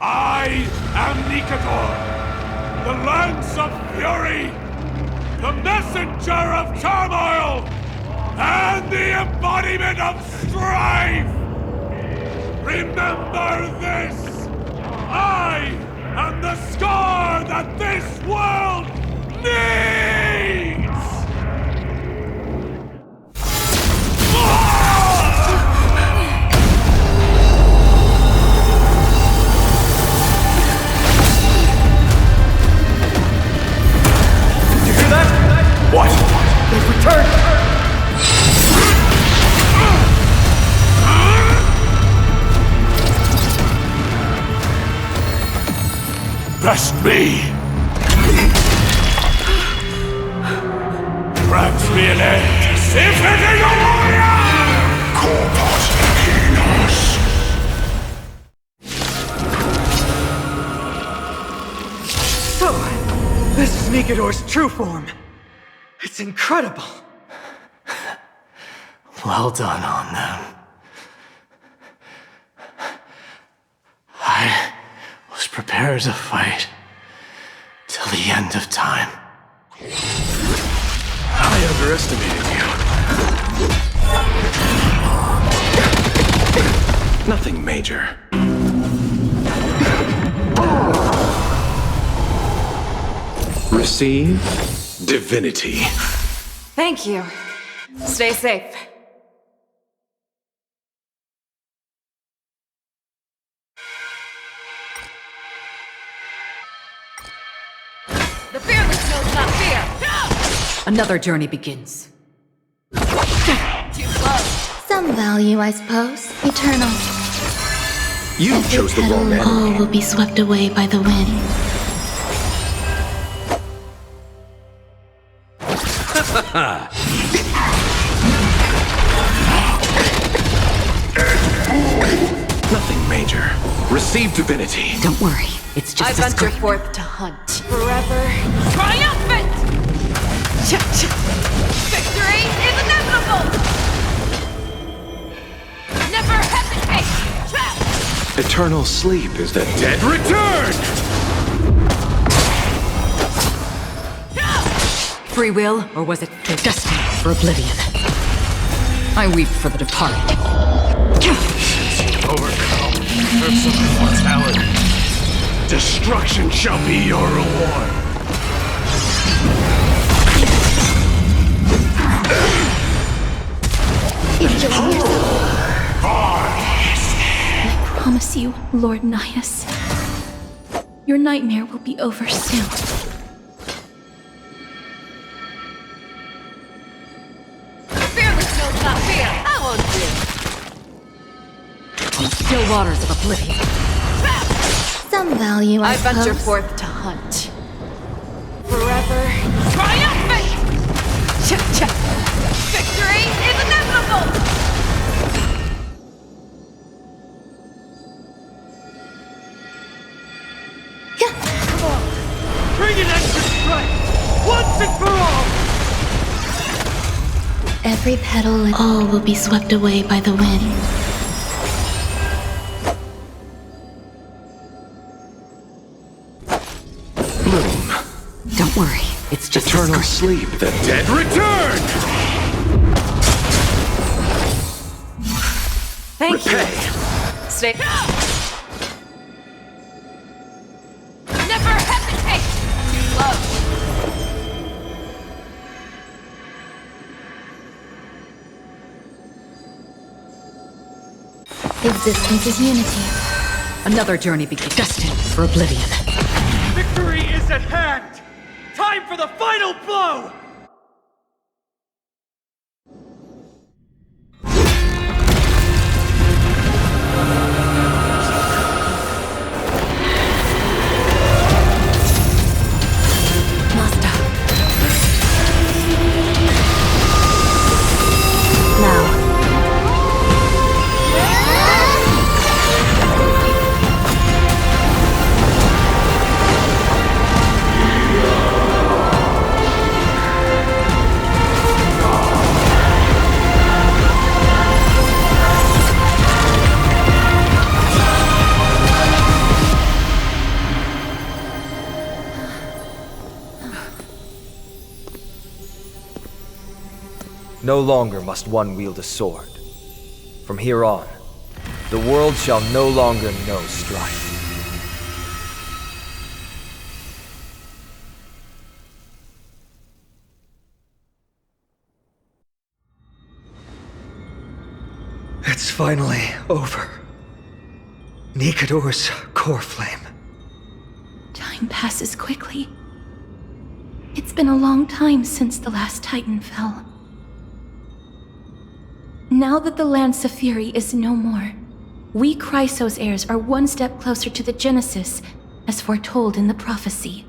[SPEAKER 9] I am Nikador, the lance of fury, the messenger of turmoil, and the embodiment of strife! Remember this! I am the scar that this world needs!
[SPEAKER 16] What? They've returned!
[SPEAKER 9] best me! Grant me an end! Infiltration warrior!
[SPEAKER 10] Corpus Enos.
[SPEAKER 17] So, this is Nikador's true form. It's incredible.
[SPEAKER 18] Well done on them. I was prepared to fight till the end of time.
[SPEAKER 7] I underestimated you. Nothing major. Receive divinity.
[SPEAKER 6] Thank you. Stay safe.
[SPEAKER 1] The fearless knows not fear! Another journey begins. Too close.
[SPEAKER 2] Some value, I suppose. Eternal.
[SPEAKER 7] You chose the wrong enemy.
[SPEAKER 2] All will be swept away by the wind.
[SPEAKER 7] Nothing major. Receive divinity.
[SPEAKER 1] Don't worry, it's just
[SPEAKER 6] I
[SPEAKER 1] a
[SPEAKER 6] venture
[SPEAKER 1] screen.
[SPEAKER 6] forth to hunt. Forever triumphant! Victory is inevitable! Never hesitate!
[SPEAKER 7] Eternal sleep is the dead return!
[SPEAKER 1] Free will, or was it their destiny for oblivion? I weep for the departed.
[SPEAKER 9] Overcome the curse of mortality. Destruction shall be your reward.
[SPEAKER 2] I promise you, Lord Nias, your nightmare will be over soon.
[SPEAKER 6] Fearless knows not fear! I won't
[SPEAKER 1] On the still waters of oblivion.
[SPEAKER 2] Some value, I suppose.
[SPEAKER 6] venture forth to hunt. Forever triumphant! Victory is inevitable! Come on! Bring an extra strike! Once and for all!
[SPEAKER 2] Every petal and all will be swept away by the wind.
[SPEAKER 7] Bloom.
[SPEAKER 1] Don't worry, it's just
[SPEAKER 7] Eternal sleep, the dead return!
[SPEAKER 6] Thank
[SPEAKER 7] Repay.
[SPEAKER 6] you. Stay. Never hesitate! Too close.
[SPEAKER 2] Existence is unity.
[SPEAKER 1] Another journey begins. Destined for oblivion.
[SPEAKER 17] Victory is at hand! Time for the final blow!
[SPEAKER 19] No longer must one wield a sword. From here on, the world shall no longer know strife.
[SPEAKER 17] It's finally over. Nikador's core flame.
[SPEAKER 2] Time passes quickly. It's been a long time since the last Titan fell. Now that the Lance of Fury is no more, we Chrysos heirs are one step closer to the Genesis as foretold in the prophecy.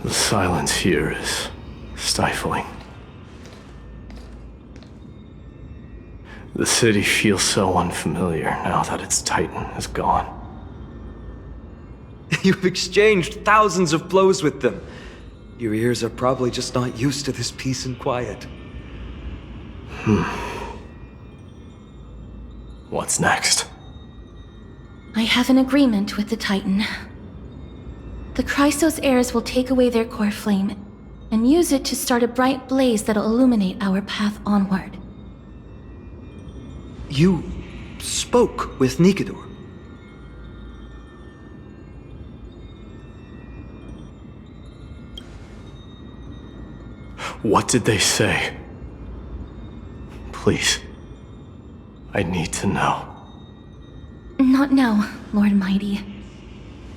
[SPEAKER 18] The silence here is stifling. The city feels so unfamiliar now that its Titan is gone.
[SPEAKER 19] You've exchanged thousands of blows with them. Your ears are probably just not used to this peace and quiet.
[SPEAKER 18] What's next?
[SPEAKER 2] I have an agreement with the Titan. The Chrysos heirs will take away their core flame and use it to start a bright blaze that'll illuminate our path onward.
[SPEAKER 19] You spoke with Nikador.
[SPEAKER 18] What did they say? Please. I need to know.
[SPEAKER 2] Not now, Lord Mighty.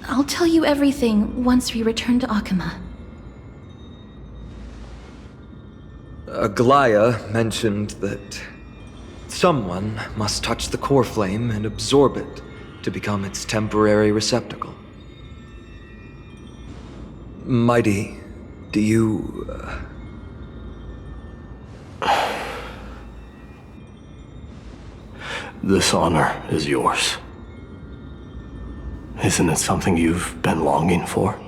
[SPEAKER 2] I'll tell you everything once we return to Akama.
[SPEAKER 19] Aglaya mentioned that someone must touch the core flame and absorb it to become its temporary receptacle. Mighty, do you...
[SPEAKER 18] This honor is yours. Isn't it something you've been longing for?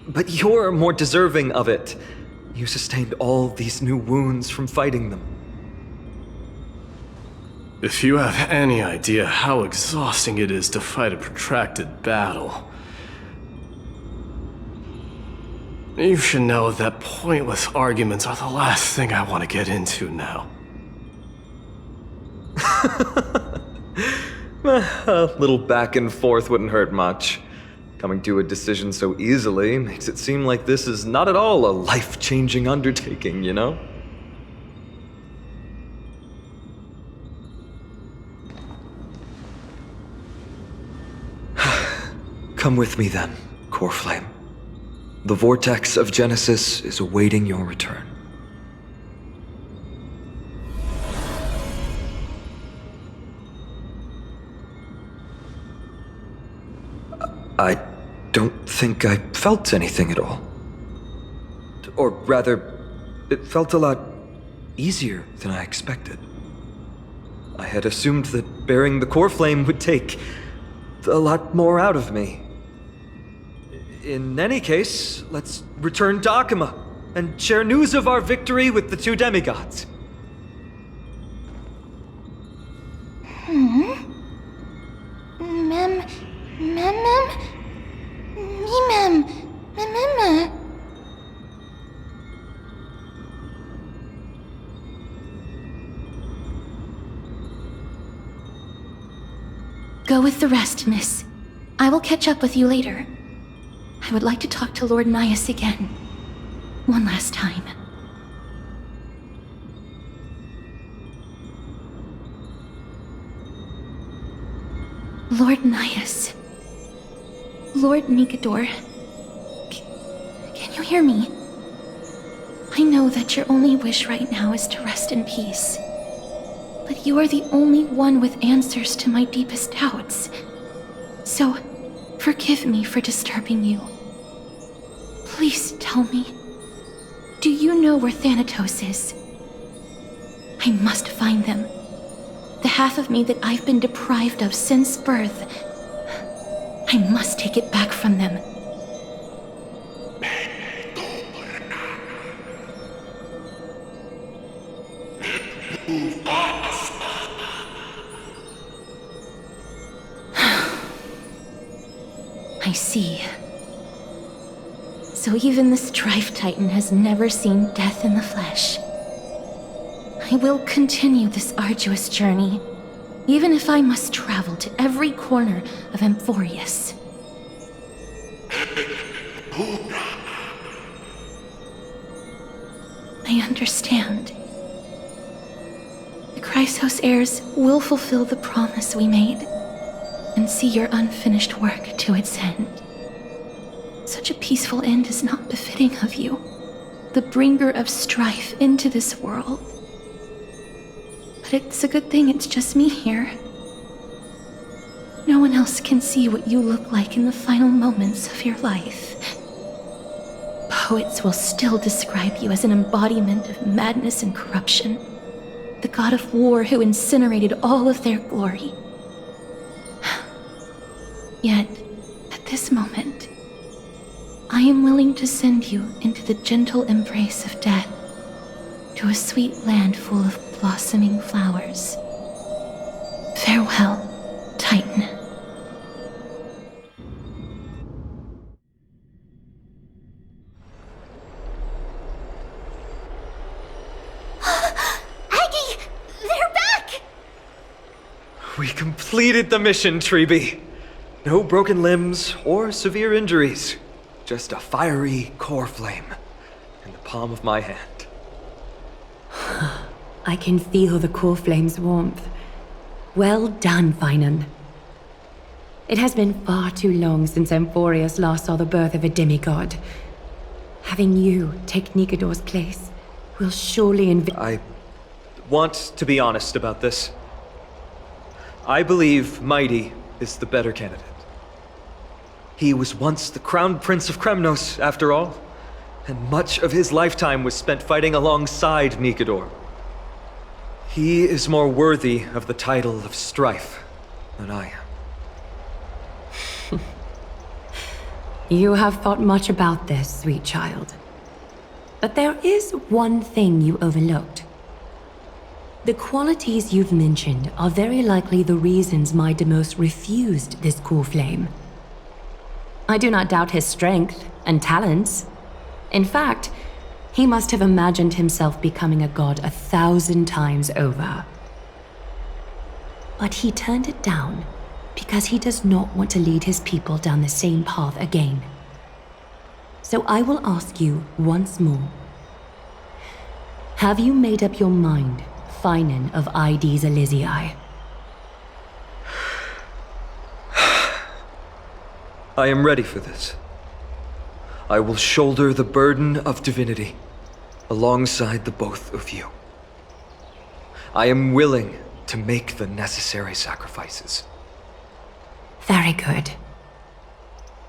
[SPEAKER 19] But you're more deserving of it. You sustained all these new wounds from fighting them.
[SPEAKER 18] If you have any idea how exhausting it is to fight a protracted battle, you should know that pointless arguments are the last thing I want to get into now.
[SPEAKER 19] A little back and forth wouldn't hurt much. Coming to a decision so easily makes it seem like this is not at all a life-changing undertaking, you know? Come with me then, Core Flame. The vortex of Genesis is awaiting your return. I don't think I felt anything at all. Or rather, it felt a lot easier than I expected. I had assumed that bearing the core flame would take a lot more out of me. In any case, let's return to Akama and share news of our victory with the two demigods.
[SPEAKER 2] Go with the rest, miss. I will catch up with you later. I would like to talk to Lord Nias again. One last time. Lord Nias. Lord Nikador. Can you hear me? I know that your only wish right now is to rest in peace. But you are the only one with answers to my deepest doubts. So, forgive me for disturbing you. Please tell me, do you know where Thanatos is? I must find them. The half of me that I've been deprived of since birth. I must take it back from them. I see. So even the Strife Titan has never seen death in the flesh. I will continue this arduous journey, even if I must travel to every corner of Amphorius. I understand. The Chrysos heirs will fulfill the promise we made and see your unfinished work to its end. Such a peaceful end is not befitting of you, the bringer of strife into this world. But it's a good thing it's just me here. one else can see what you look like in the final moments of your life. Poets will still describe you as an embodiment of madness and corruption, the god of war who incinerated all of their glory. Yet, at this moment, I am willing to send you into the gentle embrace of death, to a sweet land full of blossoming flowers. Farewell, Titan.
[SPEAKER 3] Aggie! They're back!
[SPEAKER 19] We completed the mission, Treeby. No broken limbs or severe injuries. Just a fiery core flame in the palm of my hand.
[SPEAKER 13] I can feel the core flame's warmth. Well done, Finan. It has been far too long since Emphorius last saw the birth of a demigod. Having you take Nikador's place will surely
[SPEAKER 19] I want to be honest about this. I believe Mighty is the better candidate. He was once the crown prince of Kremnos, after all, and much of his lifetime was spent fighting alongside Nikador. He is more worthy of the title of Strife than I am.
[SPEAKER 13] You have thought much about this, sweet child. But there is one thing you overlooked. The qualities you've mentioned are very likely the reasons my Demos refused this core flame. I do not doubt his strength and talents. In fact, he must have imagined himself becoming a god 1,000 times over. But he turned it down because he does not want to lead his people down the same path again. So I will ask you once more. Have you made up your mind, Finan of Ides Elysiae?
[SPEAKER 19] I am ready for this. I will shoulder the burden of divinity alongside the both of you. I am willing to make the necessary sacrifices.
[SPEAKER 13] Very good.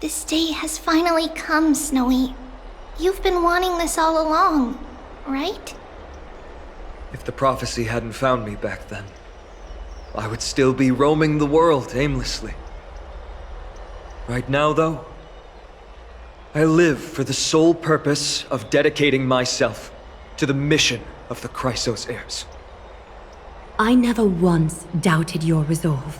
[SPEAKER 3] This day has finally come, Snowy. You've been wanting this all along, right?
[SPEAKER 19] If the prophecy hadn't found me back then, I would still be roaming the world aimlessly. Right now, though, I live for the sole purpose of dedicating myself to the mission of the Chrysos heirs.
[SPEAKER 13] I never once doubted your resolve.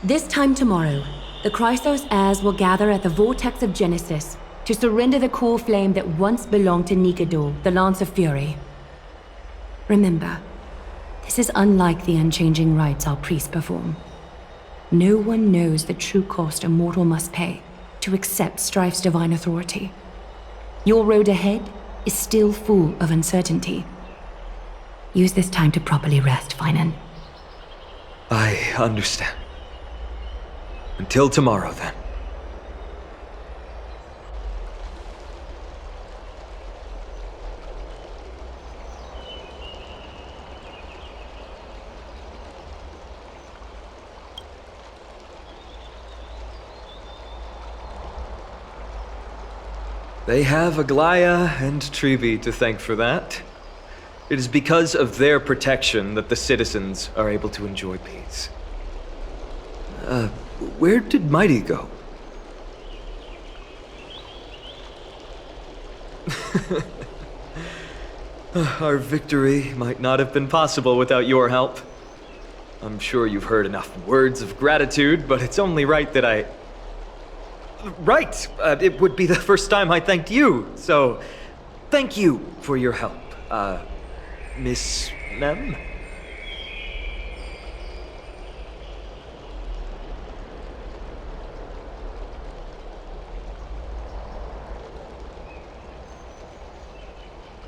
[SPEAKER 13] This time tomorrow, the Chrysos heirs will gather at the Vortex of Genesis to surrender the core flame that once belonged to Nikador, the Lance of Fury. Remember, this is unlike the unchanging rites our priests perform. No one knows the true cost a mortal must pay to accept Strife's divine authority. Your road ahead is still full of uncertainty. Use this time to properly rest, Finan.
[SPEAKER 19] I understand. Until tomorrow, then. They have Aglaya and Treeby to thank for that. It is because of their protection that the citizens are able to enjoy peace. Where did Mighty go? Our victory might not have been possible without your help. I'm sure you've heard enough words of gratitude, but it's only right that I... Right! It would be the first time I thanked you, so thank you for your help, Miss Mem?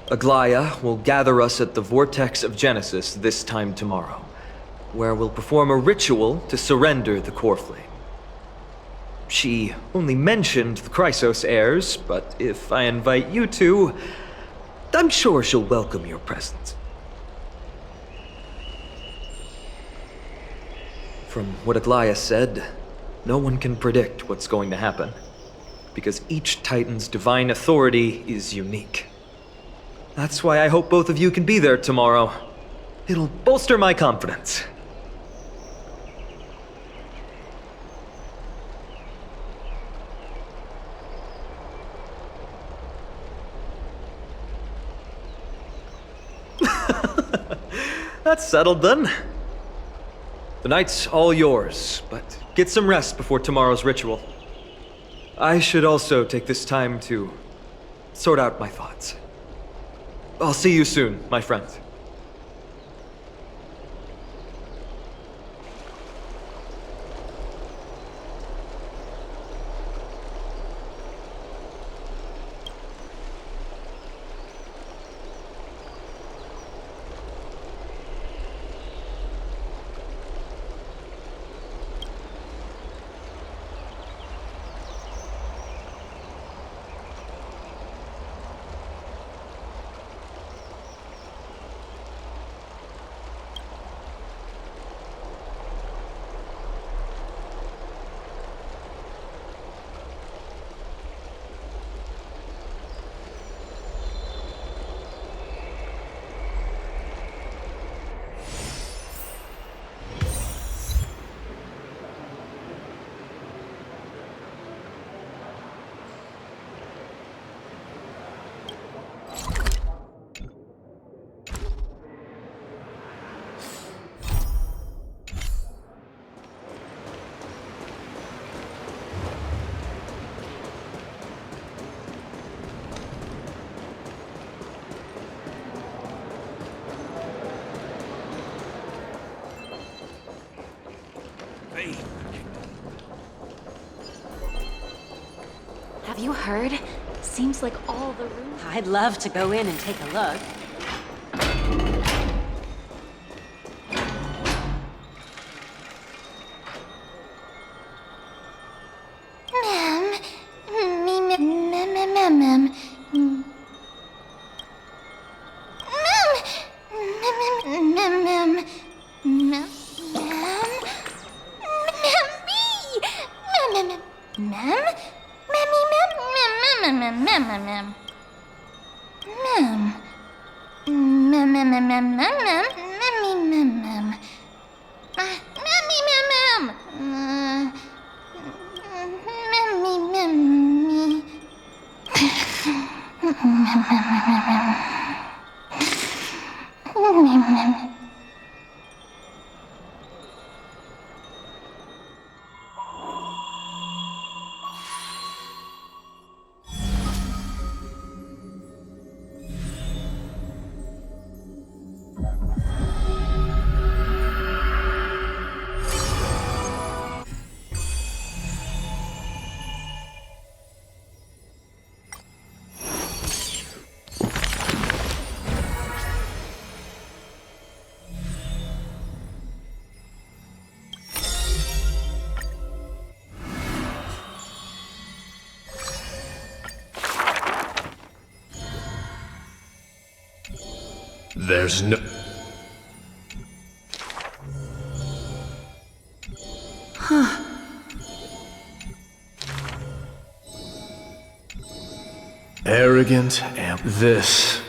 [SPEAKER 19] Aglaya will gather us at the Vortex of Genesis this time tomorrow, where we'll perform a ritual to surrender the core flame. She only mentioned the Chrysos heirs, but if I invite you to, I'm sure she'll welcome your presence. From what Aglaia said, no one can predict what's going to happen, because each Titan's divine authority is unique. That's why I hope both of you can be there tomorrow. It'll bolster my confidence. That's settled then. The night's all yours, but get some rest before tomorrow's ritual. I should also take this time to sort out my thoughts. I'll see you soon, my friend.
[SPEAKER 13] Have you heard? Seems like all the rooms...
[SPEAKER 1] I'd love to go in and take a look.
[SPEAKER 18] There's no...
[SPEAKER 2] Huh.
[SPEAKER 18] Arrogant and this...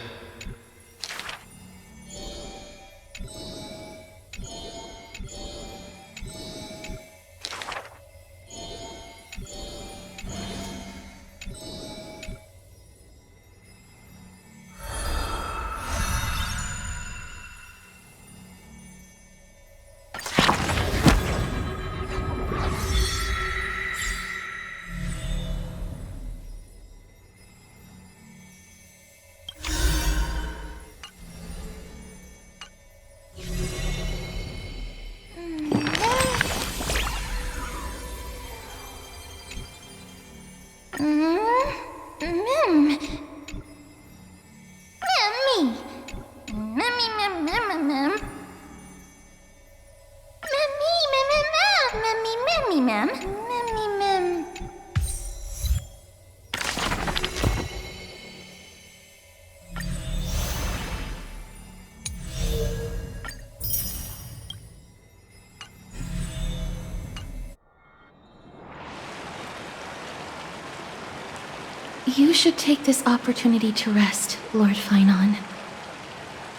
[SPEAKER 2] You should take this opportunity to rest, Lord Finon.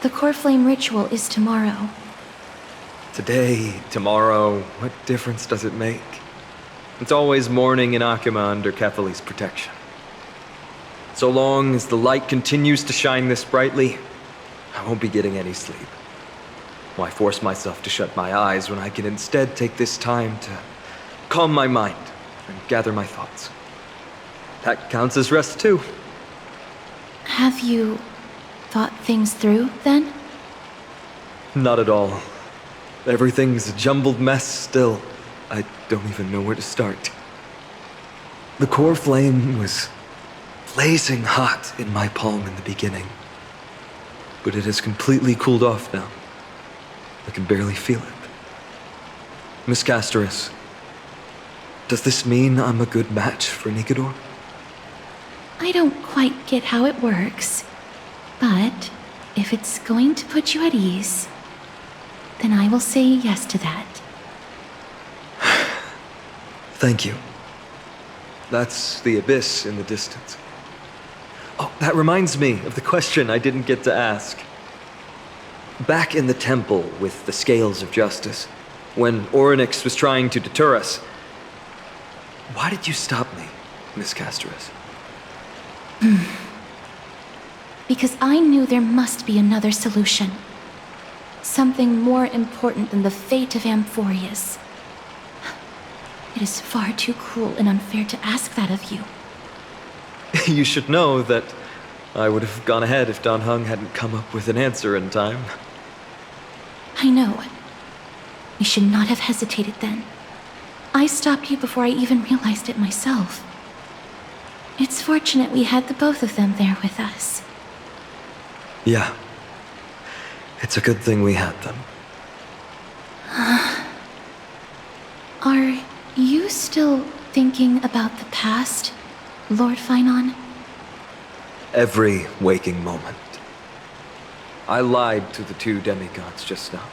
[SPEAKER 2] The core flame ritual is tomorrow.
[SPEAKER 19] Today, tomorrow, what difference does it make? It's always morning in Akima under Kethely's protection. So long as the light continues to shine this brightly, I won't be getting any sleep. Why force myself to shut my eyes when I can instead take this time to calm my mind and gather my thoughts? That counts as rest too.
[SPEAKER 2] Have you thought things through, then?
[SPEAKER 19] Not at all. Everything's a jumbled mess still. I don't even know where to start. The core flame was blazing hot in my palm in the beginning, but it has completely cooled off now. I can barely feel it. Miss Castoris, does this mean I'm a good match for Nikador?
[SPEAKER 2] I don't quite get how it works, but if it's going to put you at ease, then I will say yes to that.
[SPEAKER 19] Thank you. That's the abyss in the distance. Oh, that reminds me of the question I didn't get to ask. Back in the temple with the scales of justice, when Orynyx was trying to deter us, why did you stop me, Miss Castoris?
[SPEAKER 2] Because I knew there must be another solution. Something more important than the fate of Amphorius. It is far too cruel and unfair to ask that of you.
[SPEAKER 19] You should know that I would have gone ahead if Dan Heng hadn't come up with an answer in time.
[SPEAKER 2] I know. We should not have hesitated then. I stopped you before I even realized it myself. It's fortunate we had the both of them there with us.
[SPEAKER 19] Yeah. It's a good thing we had them.
[SPEAKER 2] Are you still thinking about the past, Lord Finon?
[SPEAKER 19] Every waking moment. I lied to the two demigods just now.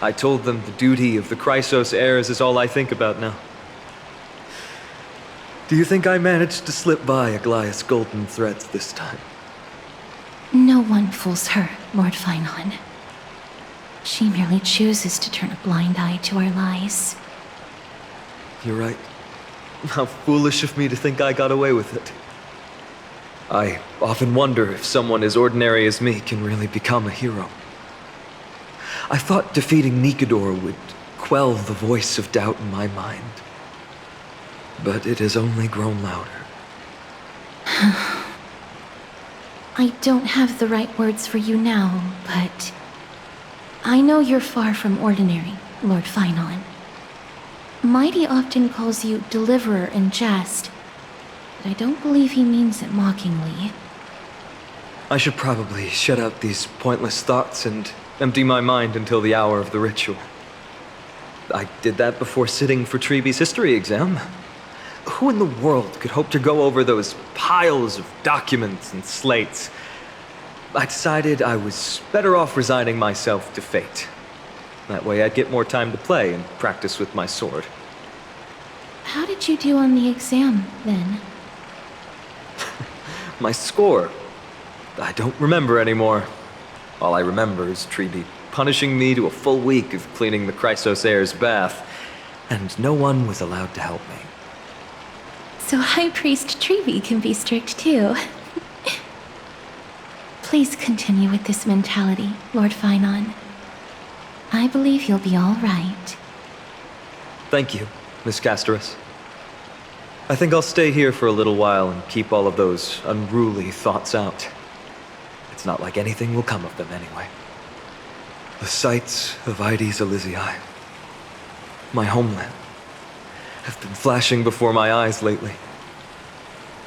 [SPEAKER 19] I told them the duty of the Chrysos heirs is all I think about now. Do you think I managed to slip by Aglaya's golden threads this time?
[SPEAKER 2] No one fools her, Lord Finon. She merely chooses to turn a blind eye to our lies.
[SPEAKER 19] You're right. How foolish of me to think I got away with it. I often wonder if someone as ordinary as me can really become a hero. I thought defeating Nikador would quell the voice of doubt in my mind. But it has only grown louder.
[SPEAKER 2] I don't have the right words for you now, but I know you're far from ordinary, Lord Finon. Mighty often calls you Deliverer in jest, but I don't believe he means it mockingly.
[SPEAKER 19] I should probably shut out these pointless thoughts and empty my mind until the hour of the ritual. I did that before sitting for Treeby's history exam. Who in the world could hope to go over those piles of documents and slates? I decided I was better off resigning myself to fate. That way I'd get more time to play and practice with my sword.
[SPEAKER 2] How did you do on the exam, then?
[SPEAKER 19] My score? I don't remember anymore. All I remember is Treeby punishing me to a full week of cleaning the Chrysos heir's bath, and no one was allowed to help me.
[SPEAKER 2] So High Priest Treeby can be strict too. Please continue with this mentality, Lord Finon. I believe you'll be all right.
[SPEAKER 19] Thank you, Miss Castoris. I think I'll stay here for a little while and keep all of those unruly thoughts out. It's not like anything will come of them anyway. The sights of Ides Elysiae, my homeland, have been flashing before my eyes lately.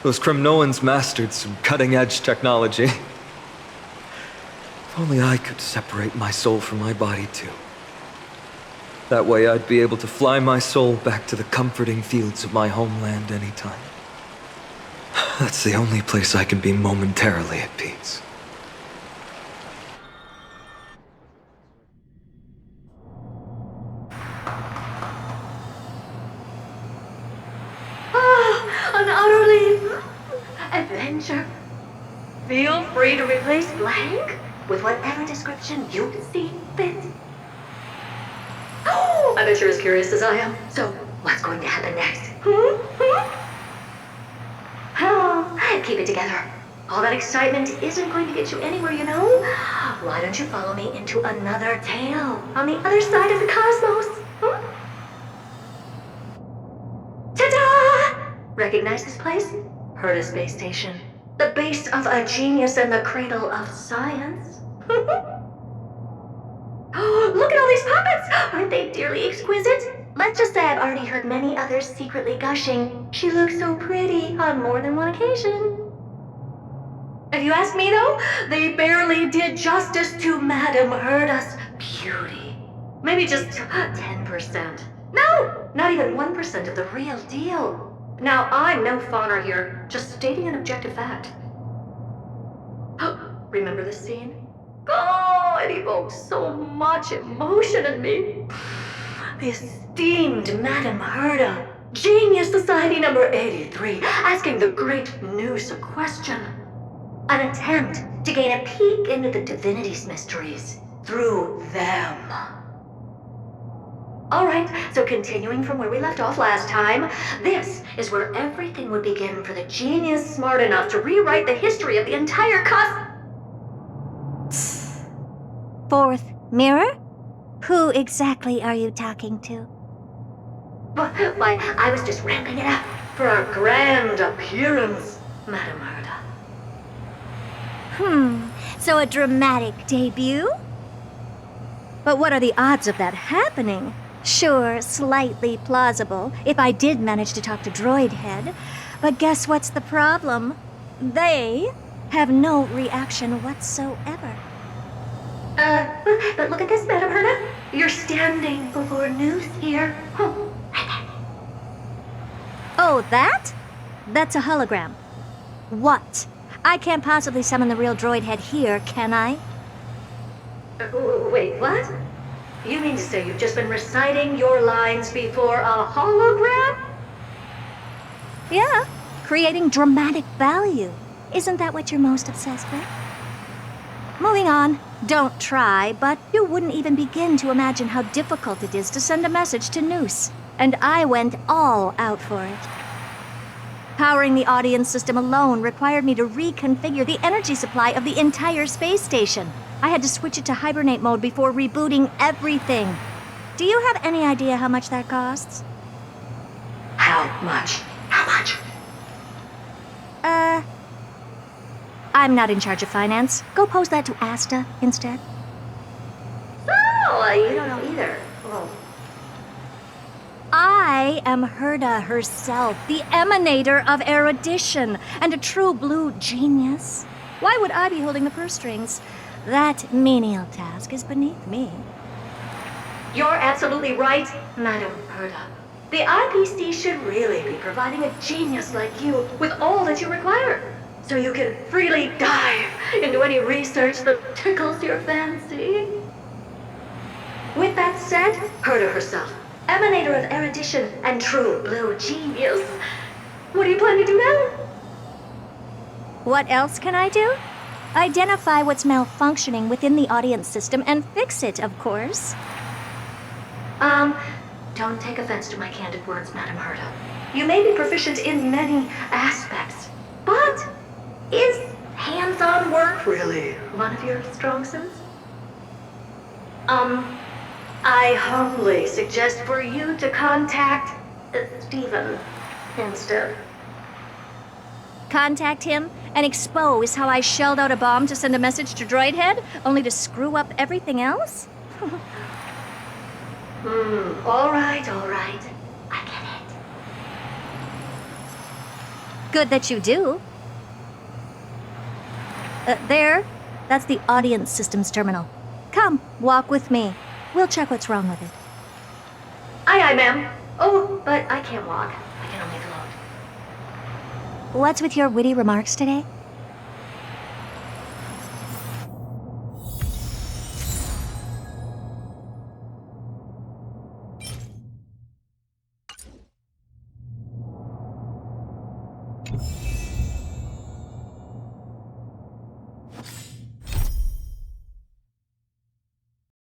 [SPEAKER 19] Those Kremnoans mastered some cutting-edge technology. If only I could separate my soul from my body too. That way I'd be able to fly my soul back to the comforting fields of my homeland anytime. That's the only place I can be momentarily at peace.
[SPEAKER 3] An utterly
[SPEAKER 20] adventure. Feel free to replace blank with whatever description you see fit. Oh, I bet you're as curious as I am. So, what's going to happen next? Oh, keep it together. All that excitement isn't going to get you anywhere, you know? Why don't you follow me into another tale on the other side of the cosmos? Ta-da! Recognize this place? Herta Space Station. The base of a genius and the cradle of science. Oh, look at all these puppets! Aren't they dearly exquisite? Let's just say I've already heard many others secretly gushing. She looks so pretty on more than one occasion. If you ask me though, they barely did justice to Madame Herta's beauty. Maybe just 10%. No, not even 1% of the real deal. Now, I'm no fawner here, just stating an objective fact. Remember this scene? Oh, it evokes so much emotion in me. The esteemed Madame Herta, Genius Society number 83, asking the great Noose a question. An attempt to gain a peek into the divinity's mysteries through them. Alright, so continuing from where we left off last time, this is where everything would begin for the genius smart enough to rewrite the history of the entire
[SPEAKER 3] Fourth mirror? Who exactly are you talking to?
[SPEAKER 20] Why, I was just ramping it up for our grand appearance, Madame Herta.
[SPEAKER 3] So a dramatic debut? But what are the odds of that happening? Sure, slightly plausible, if I did manage to talk to Droidhead. But guess what's the problem? They have no reaction whatsoever.
[SPEAKER 20] But look at this, Madame Herta. You're standing before Noose here.
[SPEAKER 3] Oh, that? That's a hologram. What? I can't possibly summon the real Droidhead here, can I?
[SPEAKER 20] Wait, what? You mean to say you've just been reciting your lines before a hologram?
[SPEAKER 3] Yeah, creating dramatic value. Isn't that what you're most obsessed with? Moving on. Don't try, but you wouldn't even begin to imagine how difficult it is to send a message to Noose. And I went all out for it. Powering the audience system alone required me to reconfigure the energy supply of the entire space station. I had to switch it to hibernate mode before rebooting everything. Do you have any idea how much that costs?
[SPEAKER 20] How much? How much?
[SPEAKER 3] I'm not in charge of finance. Go pose that to Asta instead.
[SPEAKER 20] So, you don't know either. Oh.
[SPEAKER 3] I am Herta herself, the emanator of erudition, and a true blue genius. Why would I be holding the purse strings? That menial task is beneath me.
[SPEAKER 20] You're absolutely right, Madame Herta. The IPC should really be providing a genius like you with all that you require, so you can freely dive into any research that tickles your fancy. With that said, Herta herself, emanator of erudition and true blue genius, what do you plan to do now?
[SPEAKER 3] What else can I do? Identify what's malfunctioning within the audience system and fix it, of course.
[SPEAKER 20] Don't take offense to my candid words, Madame Herta. You may be proficient in many aspects, but is hands-on work really one of your strong suits? I humbly suggest for you to contact Stephen instead.
[SPEAKER 3] Contact him and expose how I shelled out a bomb to send a message to Droidhead, only to screw up everything else?
[SPEAKER 20] All right. I get it.
[SPEAKER 3] Good that you do. There. That's the audience systems terminal. Come, walk with me. We'll check what's wrong with it.
[SPEAKER 20] Aye, ma'am. Oh, but I can't walk. I can only float.
[SPEAKER 3] What's with your witty remarks today?